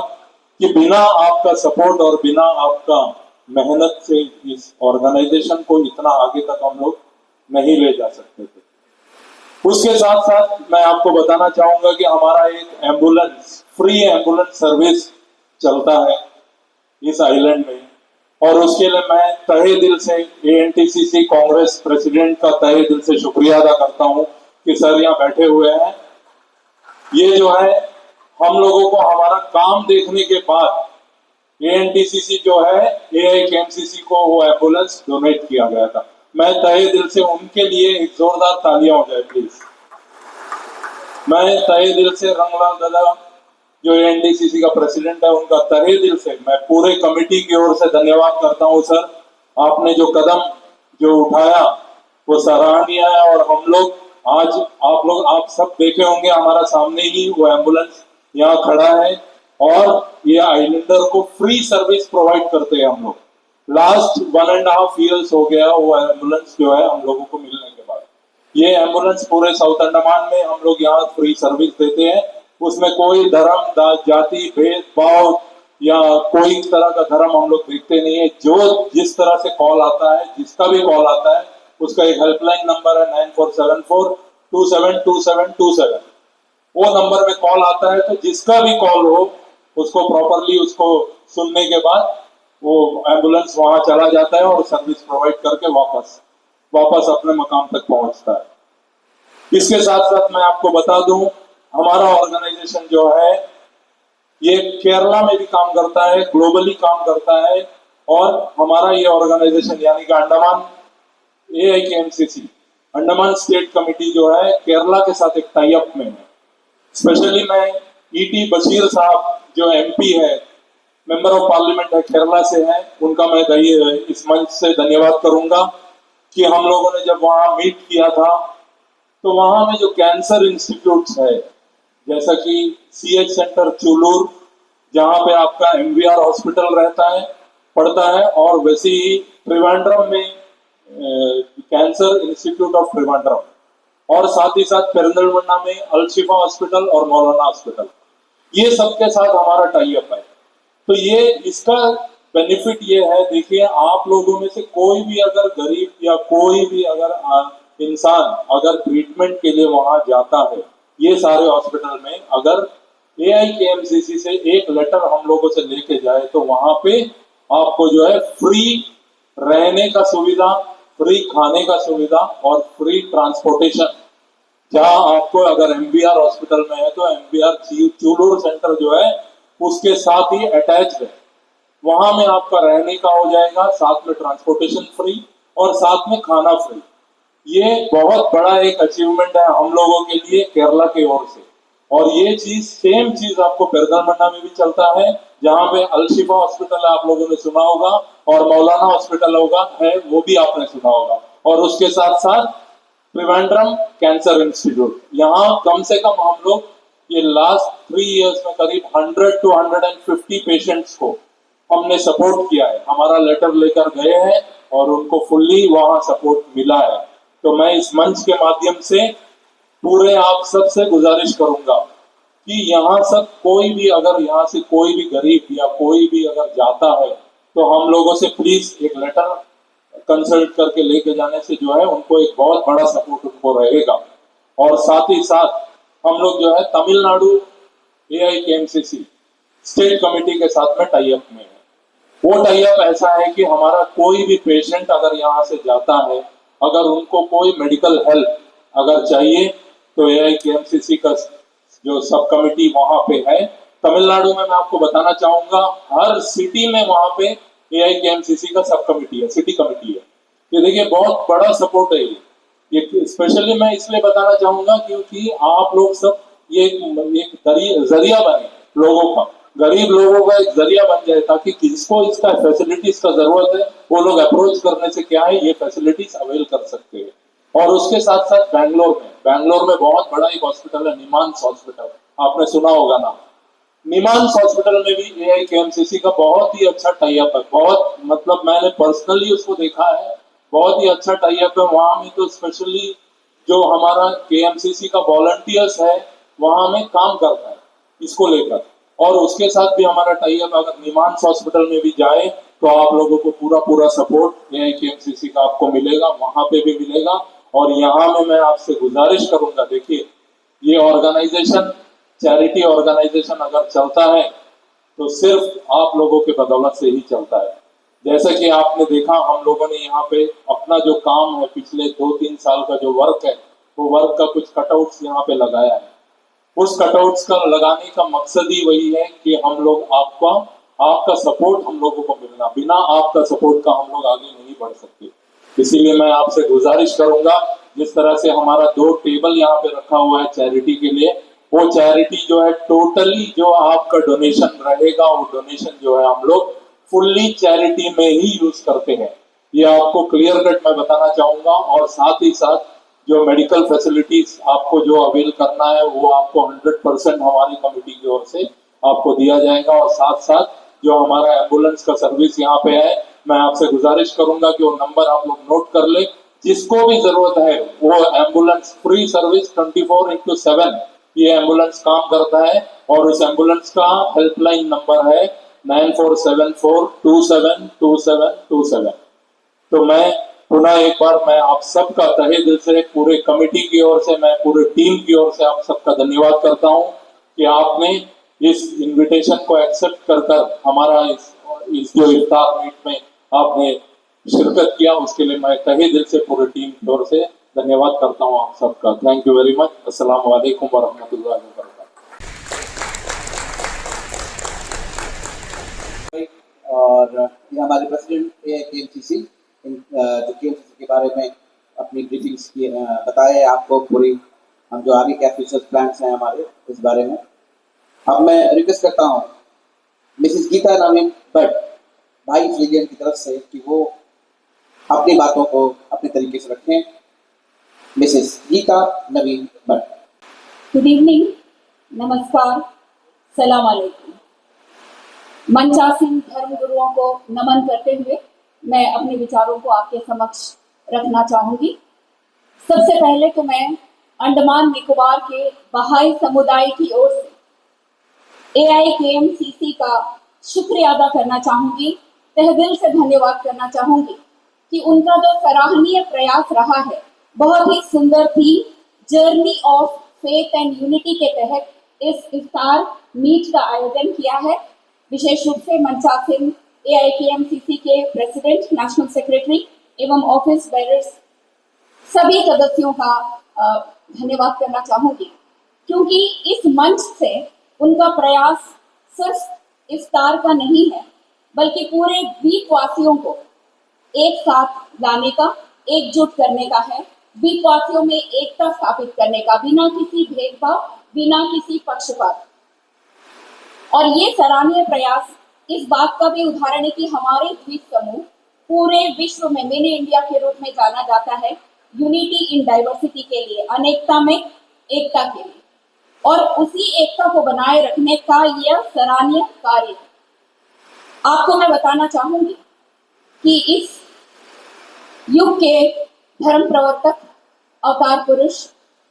कि बिना आपका सपोर्ट और बिना आपका मेहनत से इस ऑर्गेनाइजेशन को इतना आगे तक हम लोग नहीं ले जा सकते थे। उसके साथ साथ मैं आपको बताना चाहूंगा कि हमारा एक एम्बुलेंस, फ्री एम्बुलेंस सर्विस चलता है इस आइलैंड में और उसके लिए मैं तहे दिल से ANTCC कांग्रेस प्रेसिडेंट का तहे दिल से शुक्रिया अदा करता हूं कि सर यहाँ बैठे हुए हैं। ये जो है हम लोगों को हमारा काम देखने के बाद ANTCC जो है AIKMCC को वो एम्बुलेंस डोनेट किया गया था। मैं तहे दिल से उनके लिए एक जोरदार तालियां हो जाए प्लीज। मैं तहे दिल से रंगलाल दादा जो ANTCC का प्रेसिडेंट है उनका तहे दिल से मैं पूरे कमेटी की ओर से धन्यवाद करता हूं। सर आपने जो कदम जो उठाया वो सराहनीय है और हम लोग आज आप सब देखे होंगे हमारा सामने ही वो एम्बुलेंस यहाँ खड़ा है और ये आइलैंडर को फ्री सर्विस प्रोवाइड करते हैं हम लोग। लास्ट 1.5 years हो गया वो एम्बुलेंस जो है हम लोगों को मिलने के बाद। ये एम्बुलेंस पूरे साउथ अंडमान में हम लोग यहाँ फ्री सर्विस देते हैं। उसमें कोई धर्म जाति भेदभाव या कोई तरह का धर्म हम लोग देखते नहीं है। जो जिस तरह से कॉल आता है, जिसका भी कॉल आता है, उसका एक हेल्पलाइन नंबर है 9474272727। वो नंबर में कॉल आता है तो जिसका भी कॉल हो उसको प्रॉपरली उसको सुनने के बाद वो एम्बुलेंस वहां चला जाता है और सर्विस प्रोवाइड करके वापस अपने मकाम तक पहुंचता है। इसके साथ साथ मैं आपको बता दूं हमारा ऑर्गेनाइजेशन जो है ये केरला में भी काम करता है, ग्लोबली काम करता है और हमारा ये ऑर्गेनाइजेशन यानी कि Andaman AIKMCC Andaman state committee जो है केरला के साथ एक टाई अप में है। स्पेशली मैं ET बशीर साहब जो MP है, मेंबर ऑफ पार्लियामेंट है, केरला से हैं, उनका मैं इस मंच से धन्यवाद करूंगा कि हम लोगों ने जब वहाँ मीट किया था तो वहाँ में जो कैंसर इंस्टीट्यूट्स है, जैसा कि CH सेंटर चूलूर जहाँ पे आपका MVR हॉस्पिटल रहता है पड़ता है, और वैसे ही त्रिवेंद्रम में कैंसर इंस्टीट्यूट ऑफ त्रिवेंद्रम, और साथ ही साथ पेरिंदलमन्ना में अल-शिफा हॉस्पिटल और मौलाना हॉस्पिटल, ये सबके साथ हमारा टाई अप है। तो ये इसका बेनिफिट ये है, देखिए आप लोगों में से कोई भी अगर गरीब या कोई भी अगर इंसान अगर ट्रीटमेंट के लिए वहां जाता है, ये सारे हॉस्पिटल में अगर AIKMCC से एक लेटर हम लोगों से लेके जाए तो वहां पे आपको जो है फ्री रहने का सुविधा, फ्री खाने का सुविधा और फ्री ट्रांसपोर्टेशन। जहां आपको अगर MBR हॉस्पिटल में है तो MBR चूलूर सेंटर जो है उसके साथ ही अटैच है, वहां में आपका रहने का हो जाएगा, साथ में ट्रांसपोर्टेशन फ्री और साथ में खाना फ्री। ये बहुत बड़ा एक अचीवमेंट है हम लोगों के लिए केरला की ओर से। और ये चीज सेम चीज आपको पेरिंदलमन्ना में भी चलता है, जहाँ पे अल-शिफा हॉस्पिटल है आप लोगों ने सुना होगा, और मौलाना हॉस्पिटल होगा है वो भी आपने सुना होगा, और उसके साथ साथ त्रिवेंद्रम कैंसर इंस्टीट्यूट। यहाँ कम से कम हम लोग ये लास्ट 3 इयर्स में करीब 100 to 150 पेशेंट्स को हमने सपोर्ट किया है, हमारा लेटर लेकर गए हैं और उनको फुल्ली वहाँ सपोर्ट मिला है। तो मैं इस मंच के माध्यम से पूरे आप सबसे गुजारिश करूंगा कि यहाँ सब कोई भी अगर यहाँ से कोई भी गरीब या कोई भी अगर जाता है तो हम लोगों से प्लीज एक लेटर कंसल्ट करके लेके जाने से जो है उनको एक बहुत बड़ा सपोर्ट उनको रहेगा। और साथ ही साथ हम लोग जो है तमिलनाडु AIKMCC स्टेट कमेटी के साथ में टाई अप में है। वो टाई अप ऐसा है कि हमारा कोई भी पेशेंट अगर यहाँ से जाता है, अगर उनको कोई मेडिकल हेल्प अगर चाहिए तो AIKMCC का जो सब कमेटी वहां पे है तमिलनाडु में, मैं आपको बताना चाहूंगा हर सिटी में वहां पे AIKMCC का सब कमेटी है, सिटी कमेटी है। ये देखिए बहुत बड़ा सपोर्ट है ये स्पेशली मैं इसलिए बताना चाहूंगा क्योंकि आप लोग सब ये एक जरिया बने लोगों का, गरीब लोगों का एक जरिया बन जाए, ताकि किसको इसका फैसिलिटीज का जरूरत है वो लोग अप्रोच करने से क्या है ये फैसिलिटीज अवेल कर सकते हैं। और उसके साथ साथ बैंगलोर में बहुत बड़ा एक हॉस्पिटल है निमांस हॉस्पिटल, आपने सुना होगा ना। निमांस हॉस्पिटल में भी AIKMCC का बहुत ही अच्छा टाई अप है, बहुत मतलब मैंने पर्सनली उसको देखा है, बहुत ही अच्छा टाई अप है। वहां में तो स्पेशली जो हमारा KMCC का वॉलंटियर्स है वहां में काम करता है इसको लेकर, और उसके साथ भी हमारा टाई अप अगर निमांस हॉस्पिटल में भी जाए तो आप लोगों को पूरा सपोर्ट AIKMCC का आपको मिलेगा, वहां पे भी मिलेगा। और यहाँ में मैं आपसे गुजारिश करूंगा, देखिए ये ऑर्गेनाइजेशन चैरिटी ऑर्गेनाइजेशन अगर चलता है तो सिर्फ आप लोगों के बदौलत से ही चलता है। जैसे कि आपने देखा हम लोगों ने यहाँ पे अपना जो काम है पिछले 2-3 साल का जो वर्क है वो वर्क का कुछ कटआउट्स यहाँ पे लगाया है। उस कटआउट्स का लगाने का मकसद ही वही है कि हम लोग आपका सपोर्ट हम लोगों को मिलना, बिना आपका सपोर्ट का हम लोग आगे नहीं बढ़ सकते। इसीलिए मैं आपसे गुजारिश करूंगा, जिस तरह से हमारा 2 टेबल यहाँ पे रखा हुआ है चैरिटी के लिए, वो चैरिटी जो है टोटली जो आपका डोनेशन रहेगा वो डोनेशन जो है हम लोग फुल्ली चैरिटी में ही यूज करते हैं। ये आपको क्लियर कट मैं बताना चाहूंगा। और साथ ही साथ जो मेडिकल फैसिलिटीज आपको जो अवेल करना है वो आपको 100% हमारी कमेटी की ओर से आपको दिया जाएगा। और साथ साथ जो हमारा एम्बुलेंस का सर्विस यहाँ पे है, मैं आपसे गुजारिश करूंगा कि वो नंबर आप लोग नोट कर ले, जिसको भी जरूरत है वो एम्बुलेंस फ्री सर्विस 24/7 ये एम्बुलेंस काम करता है। और उस एम्बुलेंस का हेल्पलाइन नंबर है 9474272727। तो मैं पुनः एक बार मैं आप सबका तहे दिल से पूरे कमेटी की ओर से, मैं पूरे टीम की ओर से आप सबका धन्यवाद करता हूं कि आपने इस इनविटेशन को एक्सेप्ट कर हमारा इस जो इफ्तार मीट में आपने शिरकत किया, उसके लिए मैं तहे दिल से पूरी टीम की ओर से धन्यवाद करता हूं आप सबका। Thank you very much. अस्सलाम वालेकुम वरहमतुल्लाहि वबरकातुहू। और ये हमारे प्रेसिडेंट AIKMCC जो केएमसीसी के बारे में अपनी ब्रीफिंग्स की बताए आपको पूरी, हम जो आगे क्या फ्यूचर प्लान्स हैं हमारे इस बारे में। अब मैं रिक्वेस्ट करता हूँ मिसेस गीता नवीन भट्ट भाई लीजियन की तरफ से कि वो अपनी बातों को अपने तरीके से रखें। मिसेस गीता नवीन भट्ट। गुड इवनिंग, नमस्कार, सलाम अलैकुम। मंचासीन धर्म गुरुओं को नमन करते हुए मैं अपने विचारों को आपके समक्ष रखना चाहूंगी। सबसे पहले तो मैं अंडमान निकोबार के बहाई समुदाय की ओर से AIKMCC का शुक्रिया अदा करना चाहूंगी, तहे दिल से धन्यवाद करना चाहूंगी कि उनका जो सराहनीय प्रयास रहा है, बहुत ही सुंदर थी। Journey of faith and unity के तहत इस इफ्तार मीट का आयोजन किया है। विशेष रूप से मंचासीन AIKMCC के प्रेसिडेंट, नेशनल सेक्रेटरी एवं ऑफिस बेरर्स सभी सदस्यों का धन्यवाद करना चाहूंगी, क्योंकि इस मंच से उनका प्रयास सिर्फ इफ्तार का नहीं है, बल्कि पूरे द्वीपवासियों को एक साथ लाने का, एकजुट करने का है, द्वीपवासियों में एकता स्थापित करने का, बिना किसी भेदभाव, बिना किसी पक्षपात। और ये सराहनीय प्रयास इस बात का भी उदाहरण है कि हमारे द्वीप समूह पूरे विश्व में मिनी इंडिया के रूप में जाना जाता है, यूनिटी इन डाइवर्सिटी के लिए, अनेकता में एकता के लिए, और उसी एकता को बनाए रखने का यह सराहनीय कार्य। आपको मैं बताना चाहूंगी कि इस युग के धर्म प्रवर्तक, अवतार पुरुष,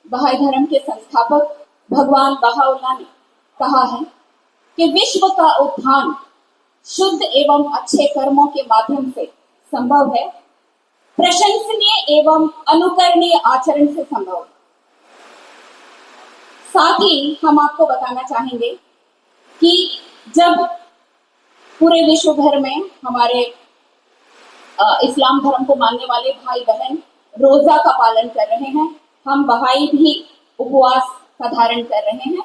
बहाई धर्म के संस्थापक भगवान बहाउल्लाह ने कहा है कि विश्व का उत्थान शुद्ध एवं अच्छे कर्मों के माध्यम से संभव है, प्रशंसनीय एवं अनुकरणीय आचरण से संभव। साथ ही हम आपको बताना चाहेंगे कि जब पूरे विश्व भर में हमारे इस्लाम धर्म को मानने वाले भाई बहन रोजा का पालन कर रहे हैं, हम बहाई भी उपवास का धारण कर रहे हैं,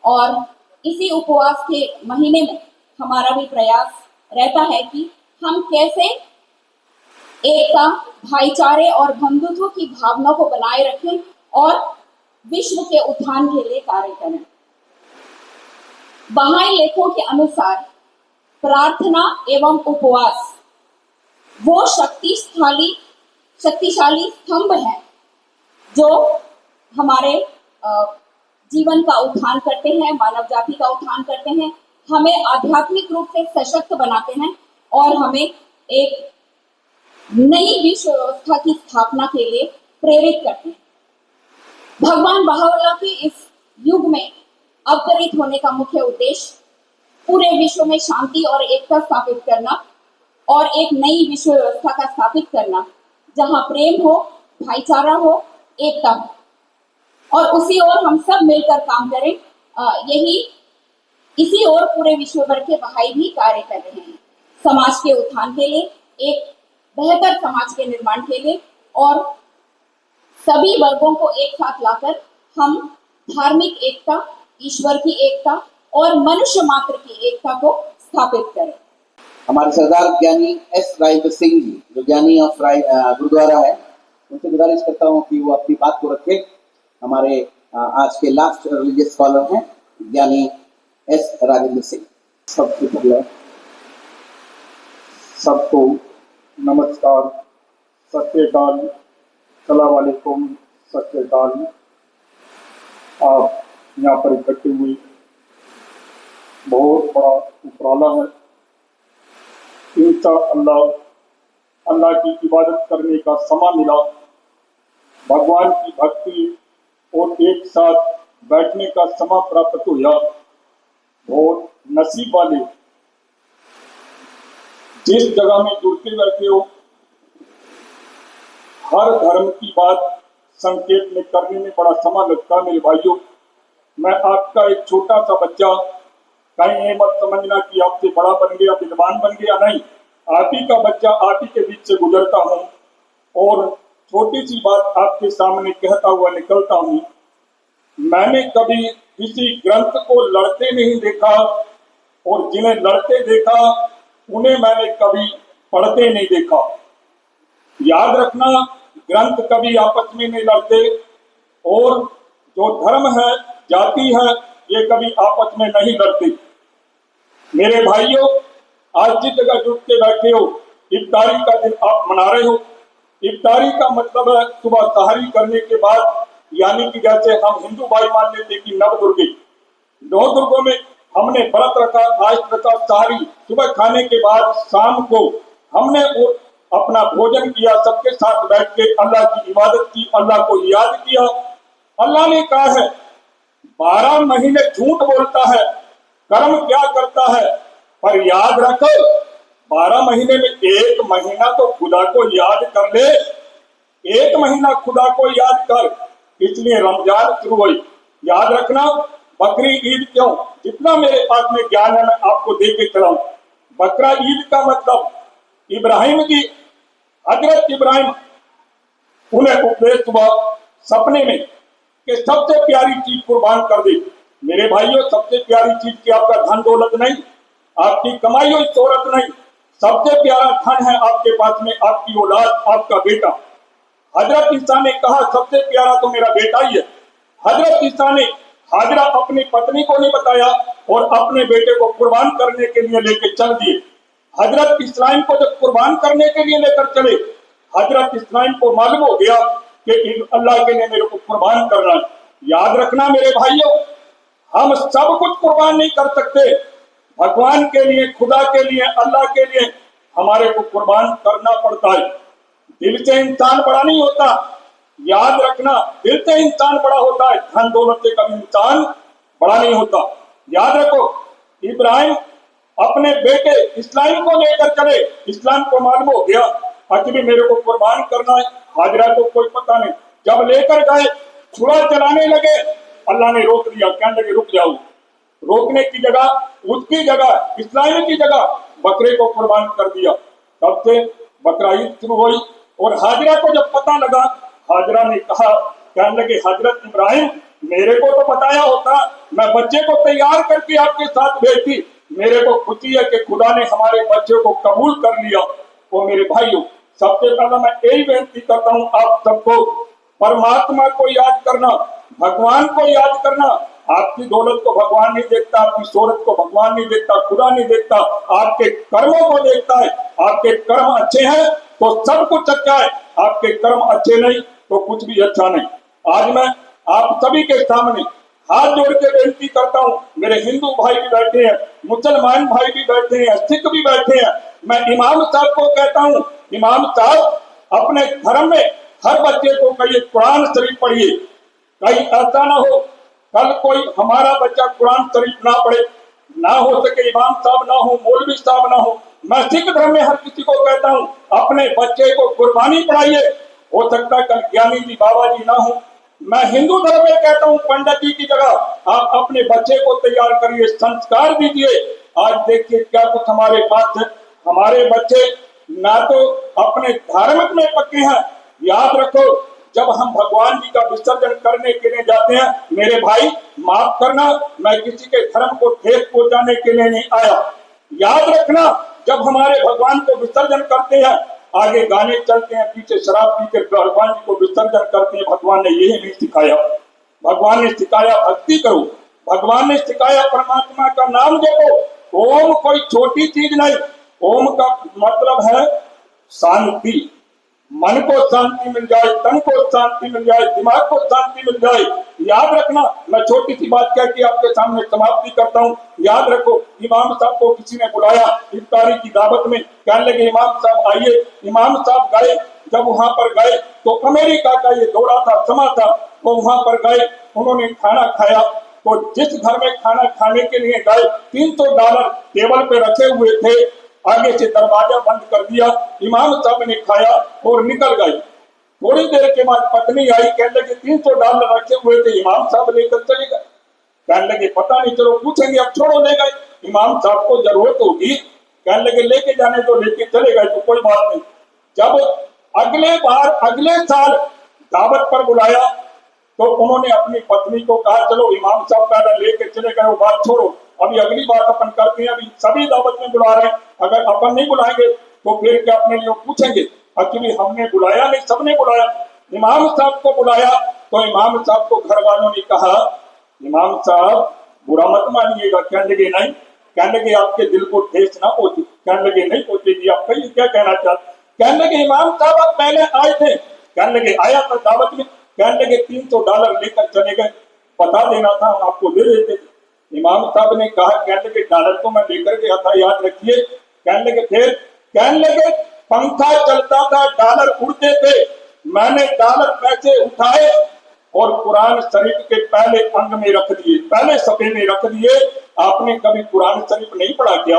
और इसी उपवास के महीने में हमारा भी प्रयास रहता है कि हम कैसे एकता, भाईचारे और बंधुत्व की भावना को बनाए रखें और विश्व के उत्थान के लिए कार्य करें। बहाई लेखों के अनुसार प्रार्थना एवं उपवास वो शक्तिशाली स्तंभ हैं जो हमारे जीवन का उत्थान करते हैं, मानव जाति का उत्थान करते हैं, हमें आध्यात्मिक रूप से सशक्त बनाते हैं और हमें एक नई विश्व व्यवस्था की स्थापना के लिए प्रेरित करते हैं। भगवान बहाउल्लाह के इस युग में अवतरित होने का मुख्य उद्देश्य पूरे विश्व में शांति और एकता स्थापित करना और एक नई विश्व व्यवस्था का स्थापित करना, जहां प्रेम हो, भाईचारा हो, एकता हो, और उसी ओर हम सब मिलकर काम करें। इसी ओर पूरे विश्व भर के बहाई भी कार्य कर रहे हैं, समाज के उत्थान के लिए, एक बेहतर समाज के निर्माण के लिए, और सभी वर्गों को एक साथ लाकर हम धार्मिक एकता, ईश्वर की एकता और मनुष्य मात्र की एकता को स्थापित करें। हमारे सरदार ज्ञानी S राजेंद्र सिंह जी, जो ज्ञानी ऑफ गुरुद्वारा है, उनसे गुजारिश करता हूँ कि वो अपनी बात को रखें। हमारे आज के लास्ट रिलीजियस स्कॉलर हैं ज्ञानी S राजेंद्र सिंह। सबसे पहले सबको नमस्कार, सत श्री अकाल, सलाम वालेकुम, सत श्री अकाल। आप यहाँ पर इकट्ठे हुए, बहुत बड़ा उपराला है। अल्लाह की इबादत करने का समय मिला, भगवान की भक्ति और एक साथ बैठने का समय प्राप्त हुआ। बहुत नसीब वाले, जिस जगह में जुड़ते बैठे हो, हर धर्म की बात संकेत में करने में बड़ा समय लगता है। मेरे भाइयों, मैं आपका एक छोटा सा बच्चा, कहीं ये मत समझना कि आपसे बड़ा बन गया, विद्वान बन गया, नहीं। आप ही का बच्चा, आप ही के बीच से गुजरता हूँ और छोटी सी बात आपके सामने कहता हुआ निकलता हूँ। मैंने कभी किसी ग्रंथ को लड़ते नहीं देखा, और जिन्हें लड़ते देखा उन्हें मैंने कभी पढ़ते नहीं देखा। याद रखना, ग्रंथ कभी आपस में नहीं लड़ते, और जो धर्म है, जाति है, ये कभी आपस में नहीं लड़ते। मेरे भाइयों, आज जिस जगह जुट के बैठे हो, इफ्तारी का दिन आप मना रहे हो। इफ्तारी का मतलब है सुबह सहारी करने के बाद, यानी कि जैसे हम हिंदू भाई मान लेते कि नवदुर्गे, नवदुर्गों में हमने व्रत रखा, आज रखा सहारी, सुबह खाने के बाद शाम को हमने वो अपना भोजन किया, सबके साथ बैठ के अल्लाह की इबादत की, अल्लाह को याद किया। अल्लाह ने कहा है 12 महीने झूठ बोलता है, कर्म क्या करता है, पर याद रखो 12 महीने में 1 महीना तो खुदा को याद कर ले, 1 महीना खुदा को याद कर। इसलिए रमजान शुरू हुई। याद रखना, बकरी ईद क्यों, जितना मेरे पास में ज्ञान है मैं आपको दे के चलाऊं। बकरा ईद का मतलब इब्राहिम की, हजरत इब्राहिम, उन्हें उपदेश हुआ सपने में कि सबसे प्यारी चीज कुर्बान कर दे। मेरे भाइयों, सबसे प्यारी चीज की आपका धन दौलत नहीं, आपकी कमाई हुई शोहरत नहीं, सबसे प्यारा धन है आपके पास में आपकी औलाद, आपका बेटा। हजरत ईसा ने कहा सबसे प्यारा तो मेरा बेटा ही है। हजरत ईसा ने हाजरा अपनी पत्नी को नहीं बताया और अपने बेटे को कुर्बान करने के लिए लेकर चल दिए। हजरत इस्माइल को जब कुर्बान करने के लिए लेकर चले, हजरत इस्माइल को मालूम हो गया कि अल्लाह के लिए मेरे को कुर्बान करना है। याद रखना मेरे भाइयों, हम सब कुछ कुर्बान नहीं कर सकते। भगवान के लिए, खुदा के लिए, अल्लाह के लिए हमारे को कुर्बान करना पड़ता है। दिल से इंसान बड़ा नहीं होता, याद रखना, दिल से इंसान बड़ा होता है, धन दौलत से कभी इंसान बड़ा नहीं होता। याद रखो, इब्राहिम अपने बेटे इस्माइल को लेकर चले, इस्लाम को मालूम हो गया आज भी मेरे को कुर्बान करना है। हाजरा को कोई पता नहीं, जब लेकर गए छुरा चलाने लगे, अल्लाह ने रोक दिया, कहने लगे रुक जाओ। रोकने की जगह, उसकी जगह, इस्लाम की जगह बकरे को कुर्बान कर दिया। तब से बकरा ईद शुरू हुई। और हाजरा को जब पता लगा, हाजरा ने कहा, कहने लगे हजरत इब्राहिम, मेरे को तो बताया होता, मैं बच्चे को तैयार करके आपके साथ भेजती। मेरे को खुशी है कि खुदा ने हमारे बच्चे को कबूल कर लिया। और मेरे भाइयों, सबसे पहले मैं यही बेनती करता हूँ आप सबको, परमात्मा को याद करना, भगवान को याद करना। आपकी दौलत को भगवान नहीं देखता, आपकी शोहरत को भगवान नहीं देखता, खुदा नहीं देखता, आपके कर्मों को देखता है। आपके कर्म अच्छे हैं तो सब कुछ अच्छा है, आपके कर्म अच्छे नहीं तो कुछ भी अच्छा नहीं। आज मैं आप सभी के सामने हाथ जोड़ के बेनती करता हूँ, मेरे हिंदू भाई भी बैठे हैं, मुसलमान भाई भी बैठे हैं, सिख भी बैठे हैं। मैं इमाम साहब को कहता हूँ, इमाम साहब अपने धर्म में हर बच्चे को कहिए कुरान शरीफ पढ़िए। कहीं ऐसा ना हो कल कोई हमारा बच्चा कुरान शरीफ ना पढ़े, ना हो सके इमाम साहब ना हो, मौलवी साहब ना हो। मैं सिख धर्म में हर किसी को कहता हूँ अपने बच्चे को कुर्बानी पढ़ाइए। हो सकता है कल ज्ञानी जी बाबा जी ना हो। मैं हिंदू धर्म में कहता हूँ पंडित जी की जगह आप अपने बच्चे को तैयार करिए, संस्कार दीजिए। आज देखिए क्या कुछ हमारे पास है। हमारे बच्चे ना तो अपने धार्मिक में पक्के हैं। याद रखो, जब हम भगवान जी का विसर्जन करने के लिए जाते हैं, मेरे भाई माफ करना, मैं किसी के धर्म को ठेस पहुंचाने के लिए नहीं आया। याद रखना, जब हमारे भगवान को विसर्जन करते हैं, आगे गाने चलते हैं, पीछे शराब पीकर भगवान जी को विसर्जन करते हैं। भगवान ने यही नहीं सिखाया। भगवान ने सिखाया भक्ति करो, भगवान ने सिखाया परमात्मा का नाम जपो। ओम कोई छोटी चीज नहीं, ओम का मतलब है शांति। मन को शांति मिल जाए, तन को शांति मिल जाए, दिमाग को शांति मिल जाए। याद रखना, मैं छोटी सी बात कह के आपके सामने समाप्ति करता हूँ। याद रखो, इमाम साहब को किसी ने बुलाया इफ्तारी की दावत में, कहने लगे इमाम साहब आइए। इमाम साहब गए, जब वहां पर गए तो अमेरिका का ये दौरा था, समा था, वो वहां पर गए, उन्होंने खाना खाया। तो जिस घर में खाना खाने के लिए गए, $300 टेबल पे रखे हुए थे, आगे से दरवाजा बंद कर दिया। इमाम साहब ने खाया और निकल गए। थोड़ी देर के बाद पत्नी आई, कहने लगे $300 रखे हुए थे, इमाम साहब लेकर चले गए। कहने लगे पता नहीं, चलो पूछेंगे, अब छोड़ो, ले गए। इमाम साहब को जरूरत होगी, कहने लगे लेके जाने तो लेके चले गए तो कोई बात नहीं। जब अगले बार अगले साल दावत पर बुलाया तो उन्होंने अपनी पत्नी को कहा चलो इमाम साहब का लेके चले गए, वो बात छोड़ो, अभी अगली बात अपन करते हैं। अभी सभी दावत में बुला रहे हैं, अगर अपन नहीं बुलाएंगे तो फिर क्या अपने लिए पूछेंगे। एक्चुअली हमने बुलाया नहीं, सबने बुलाया। इमाम साहब को बुलाया तो इमाम साहब को घर वालों ने कहा इमाम साहब बुरा मत मानिएगा। कहने लगे नहीं, कहने लगे आपके दिल को ठेस ना पहुंचे, कहने लगे नहीं पहुंचेगी। आप कहिए क्या कहना चाहते? कहने लगे इमाम साहब आप पहले आए थे, कहने लगे आया था दावत में, कहने लगे $300 लेकर चले गए, बता देना था हम आपको दे देते। इमाम साहब ने कहा, कहने लगे डॉलर तो मैं लेकर गया था, याद रखिए। कहने लगे फिर? कहने लगे पंखा चलता था, डॉलर उड़ते थे, मैंने डॉलर पैसे उठाए और कुरान शरीफ के पहले अंग में रख दिए, पहले सफे में रख दिए। आपने कभी कुरान शरीफ नहीं पढ़ा क्या?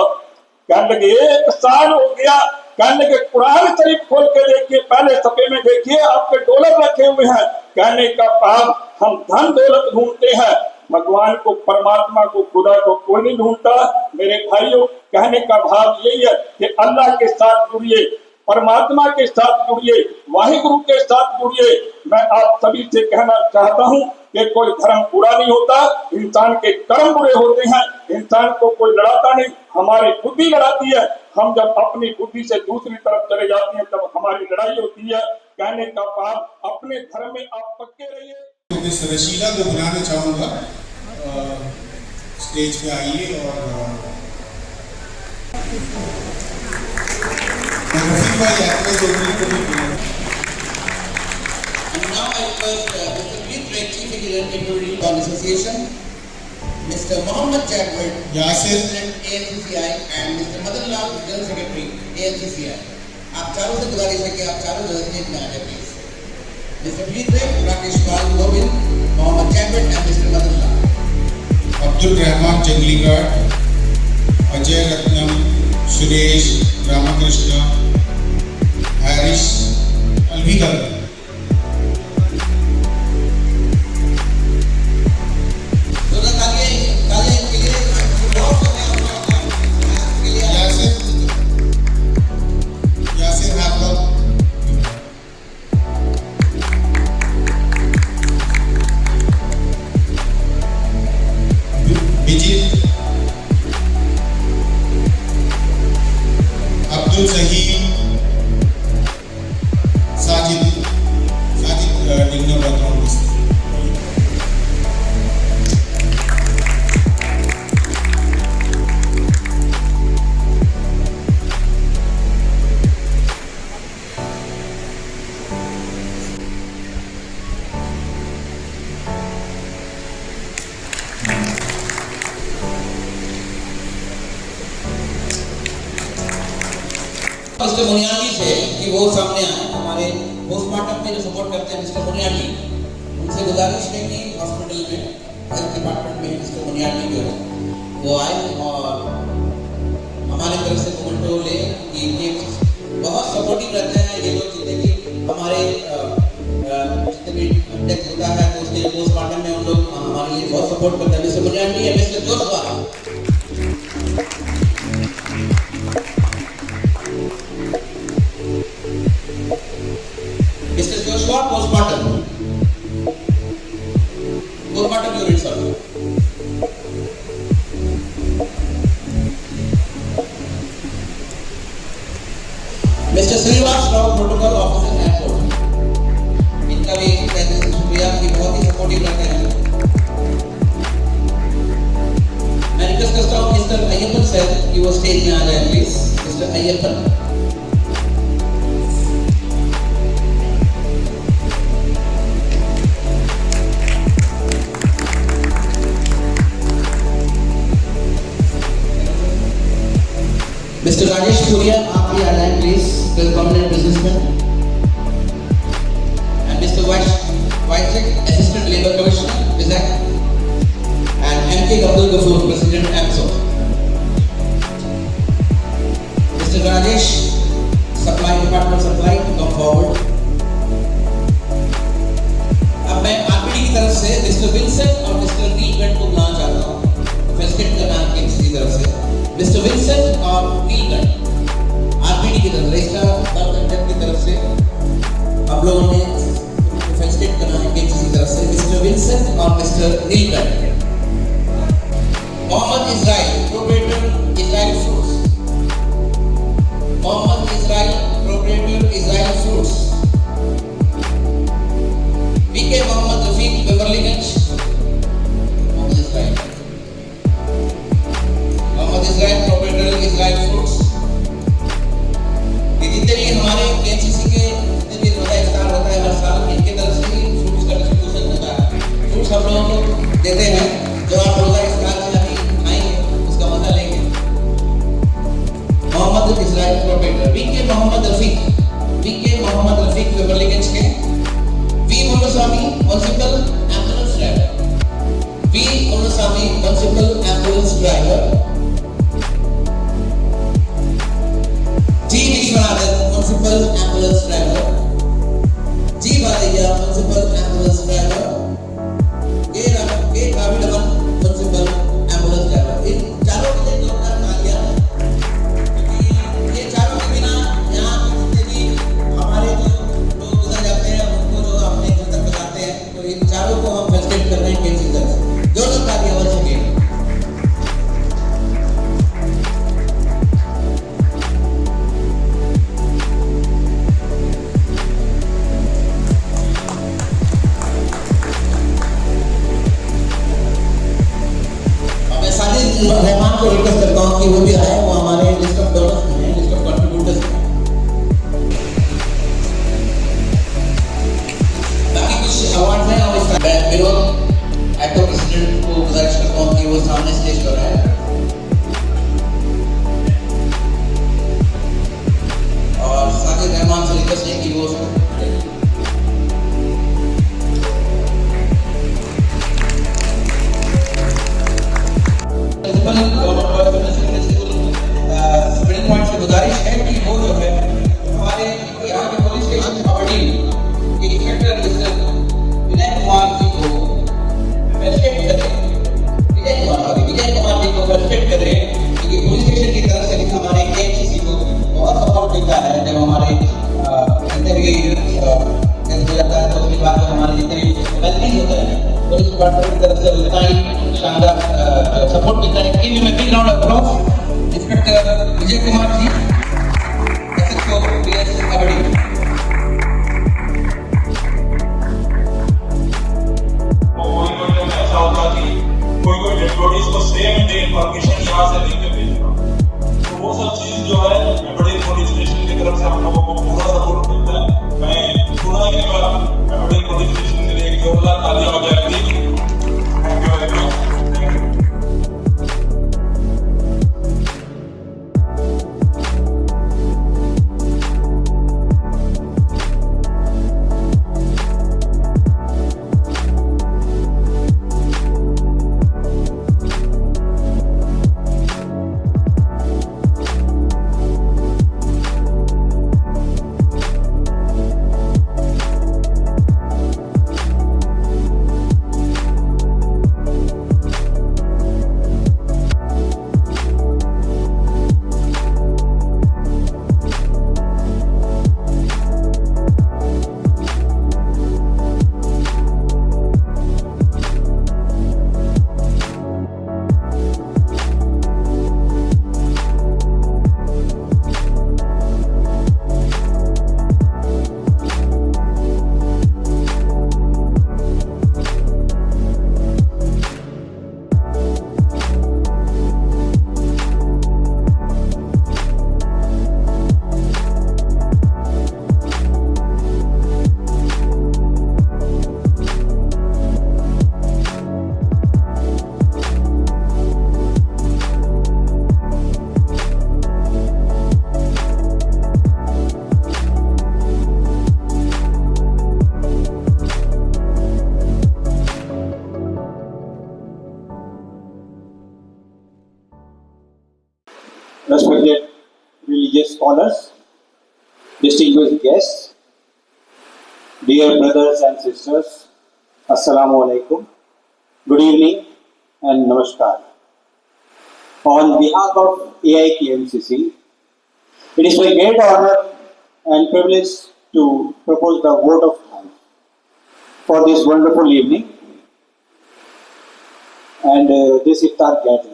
कहने लगे 1 साल हो गया। कहने लगे कुरान शरीफ खोल के देखिए, पहले सफे में देखिए आपके डॉलर रखे हुए हैं। कहने का भाव हम धन दौलत ढूंढते हैं, भगवान को, परमात्मा को, खुदा को कोई नहीं ढूंढता। मेरे भाइयों, कहने का भाव यही है कि अल्लाह के साथ जुड़िए, परमात्मा के साथ जुड़िए, वाहिगुरु के साथ जुड़िए। मैं आप सभी से कहना चाहता हूँ कि कोई धर्म बुरा नहीं होता, इंसान के कर्म बुरे होते हैं। इंसान को कोई लड़ाता नहीं, हमारी बुद्धि लड़ाती है। हम जब अपनी बुद्धि से दूसरी तरफ चले जाते हैं तब हमारी लड़ाई होती है। कहने का भाव अपने धर्म में आप पक्के रहिए। इस रशीला को बुलाना चाहूँगा, स्टेज पे आइए और Mr. Mohammed Jagward, President ANCCI and Mr. Madan Lal, General Secretary ANCCI. आप चारों से गुजारिश है कि आप चारों स्टेज में आ जाए please. Mr. President Rakesh Pal Govind, Mohammed Jagward and Mr. Madan Lal. Abdul Rahman जंगलीगढ़, अजय रत्नम, सुरेश, रामकृष्ण, हैरिस, अलविदा। अब्दुल सहीम, साजिद डिग्नो बैकग्राउंड। मिस्टर मुनियाटी से कि वो सामने आए, हमारे पोस्टमार्टम में जो सपोर्ट करते हैं मिस्टर मुनियाटी, उनसे गुजारिश है कि हॉस्पिटल में हेल्थ डिपार्टमेंट में मिस्टर मुनियाटी जो है वो आए और हमारे तरफ से मोमेंटो ले कि ये बहुत सपोर्टिव रहते हैं ये लोग। जितने भी हमारे जितने भी डेथ होता है तो उसके पोस्टमार्टम में उन लोग हमारे लिए बहुत सपोर्ट करते हैं। मिस्टर मुनियाटी है, mister Joshua. Mr. Joshua, postmortem. Postmortem unit, sir. Mr. Srivas Rao, protocol officer airport. इनका भी कहते हैं शुक्रिया कि बहुत ही सपोर्टिव रहते हैं। मैं रिक्वेस्ट करता हूँ मिस्टर अय्यप्पन सर कि वो स्टेज में आ जाए please. Mister Ayyappan. Mr. Rajesh Puria, आप भी आ जाएं please, prominent businessman. And Mr. Vaichek, Assistant Labour Commissioner, Vizag. And M.K. Abdul Ghafoor, President AMSO. Mr. Rajesh, Supply Department Supply, come forward. अब मैं RPD की तरफ से Mr. Vincent और Mr. Neelgand को बुलाना चाहता हूँ, फेसिलिटेट करना है किसी तरफ से। मिस्टर विंसेंट और नीलगढ़ आरपीडी की तरफ रजिस्ट्रार की तरफ से हम लोगों ने फेसिलिटेट करना है किसी तरफ से। मिस्टर विंसेंट और मिस्टर नीलगढ़। Mohammed Israel, proprietor Israel foods. Mohammed Israel, proprietor Israel of Israel prophet. V.K. Mohammed Rafiq. V.K. Mohammed Rafiq, Beverly-Ganj के. V. Muluswamy, Municipal Ambulance Driver. V. Muluswamy, Municipal Ambulance Driver. G. Vishwanathan, Municipal Ambulance Driver. G. Badaya, Municipal Ambulance Driver. K. Ravidaman, Municipal Ambulance Driver. इन चारों के लिए जोरदार तालियां, क्योंकि ये चारों के बिना यहाँ जितने भी हमारे जो लोग गुजर जाते हैं उनको जो अपने घर तक बताते हैं, तो इन चारों को हम फेलिसिटेट कर रहे हैं केएमसी तरफ से। जोरदार तालियां once again. रहमान को रिक्वेस्ट करता हूँ कि वो भी आए, वो हमारे लिस्ट ऑफ डोनर्स में हैं, लिस्ट ऑफ कंट्रीब्यूटर्स में। बाकी कुछ अवार्ड हैं और इसका विरोध एक्टर प्रेसिडेंट को गुजारिश करता हूँ कि वो सामने स्टेज पर आए और साजिद रहमान से रिक्वेस्ट है कि वो स्टूडेंट पॉइंट से गुजारिश है कि वो जो है हमारे यहाँ के पुलिस स्टेशन अवॉर्डी के इंस्पेक्टर मिस्टर विजय कुमार जी को फेलिसिटेट करें। विजय कुमार जी को फेलिसिटेट करें क्योंकि पुलिस स्टेशन की तरफ से हमारे केएमसीसी को बहुत सपोर्ट मिलता है। जब हमारे जितने भी हो जाता है तो उसके बाद हमारे जितने भी गलती होता है पुलिस डिपार्टमेंट की तरफ से उतना ही शानदार सपोर्ट मिलता है। Give him a big round of applause inspector Vijay Kumar ji, SHO PS Avadi. ऐसा होता कि कोई डेड बॉडीज को सेम डे इन्फॉर्मेशन यहाँ से लेके भेजना, तो वो सब चीज जो है बड़े पुलिस स्टेशन की तरफ से हम लोगों को पूरा सपोर्ट मिलता है। मैं पूरा एक बार बड़े पुलिस स्टेशन के लिए एक जोरदार तालियां बजाएंगे। Thank you very much. Respected religious scholars, distinguished guests, dear brothers and sisters, Assalamu alaikum, good evening and namaskar. On behalf of AIKMCC, it is my great honor and privilege to propose the vote of thanks for this wonderful evening and this iftar gathering.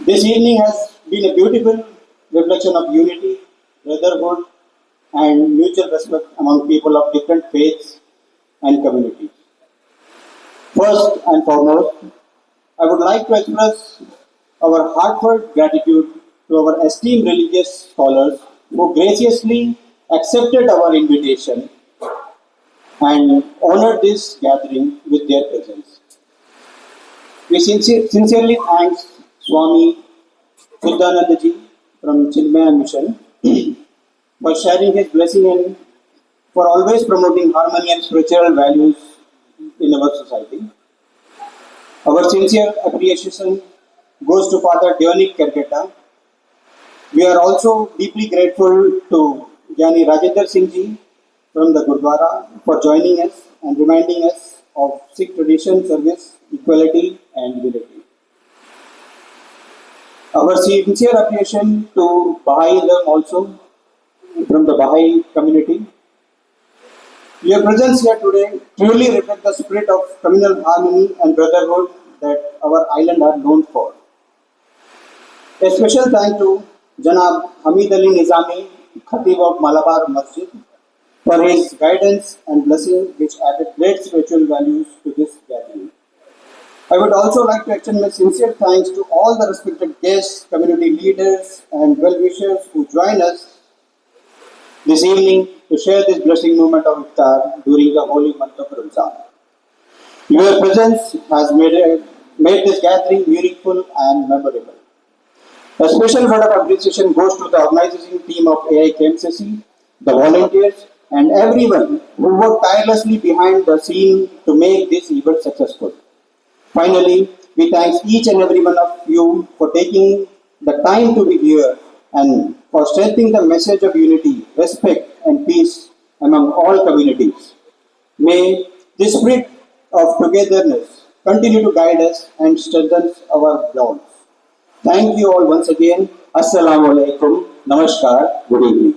This evening has been a beautiful reflection of unity, brotherhood, and mutual respect among people of different faiths and communities. First and foremost, I would like to express our heartfelt gratitude to our esteemed religious scholars who graciously accepted our invitation and honored this gathering with their presence. We sincerely thank Swami Siddhananda Ji from Chinmaya Mission for sharing his blessing and for always promoting harmony and spiritual values in our society. Our sincere appreciation goes to Father Dionik Kerketa. We are also deeply grateful to Jnani Rajendra Singh Ji from the Gurdwara for joining us and reminding us of Sikh tradition, service, equality and unity. Our sincere appreciation to Baha'ism also from the Baha'i community. Your presence here today truly reflects the spirit of communal harmony and brotherhood that our island are known for. A special thank to Janab Hamid Ali Nizami, Khatib of Malabar Masjid, for his guidance and blessing which added great spiritual values to this gathering. I would also like to extend my sincere thanks to all the respected guests, community leaders and well-wishers who join us this evening to share this blessing moment of Iftar during the holy month of Ramzan. Your presence has made this gathering meaningful and memorable. A special word of appreciation goes to the organizing team of AIKMCC, the volunteers, and everyone who worked tirelessly behind the scene to make this event successful. Finally, we thank each and every one of you for taking the time to be here and for strengthening the message of unity, respect, and peace among all communities. May this spirit of togetherness continue to guide us and strengthen our bonds. Thank you all once again. Assalamu alaikum. Namaskar. Good evening.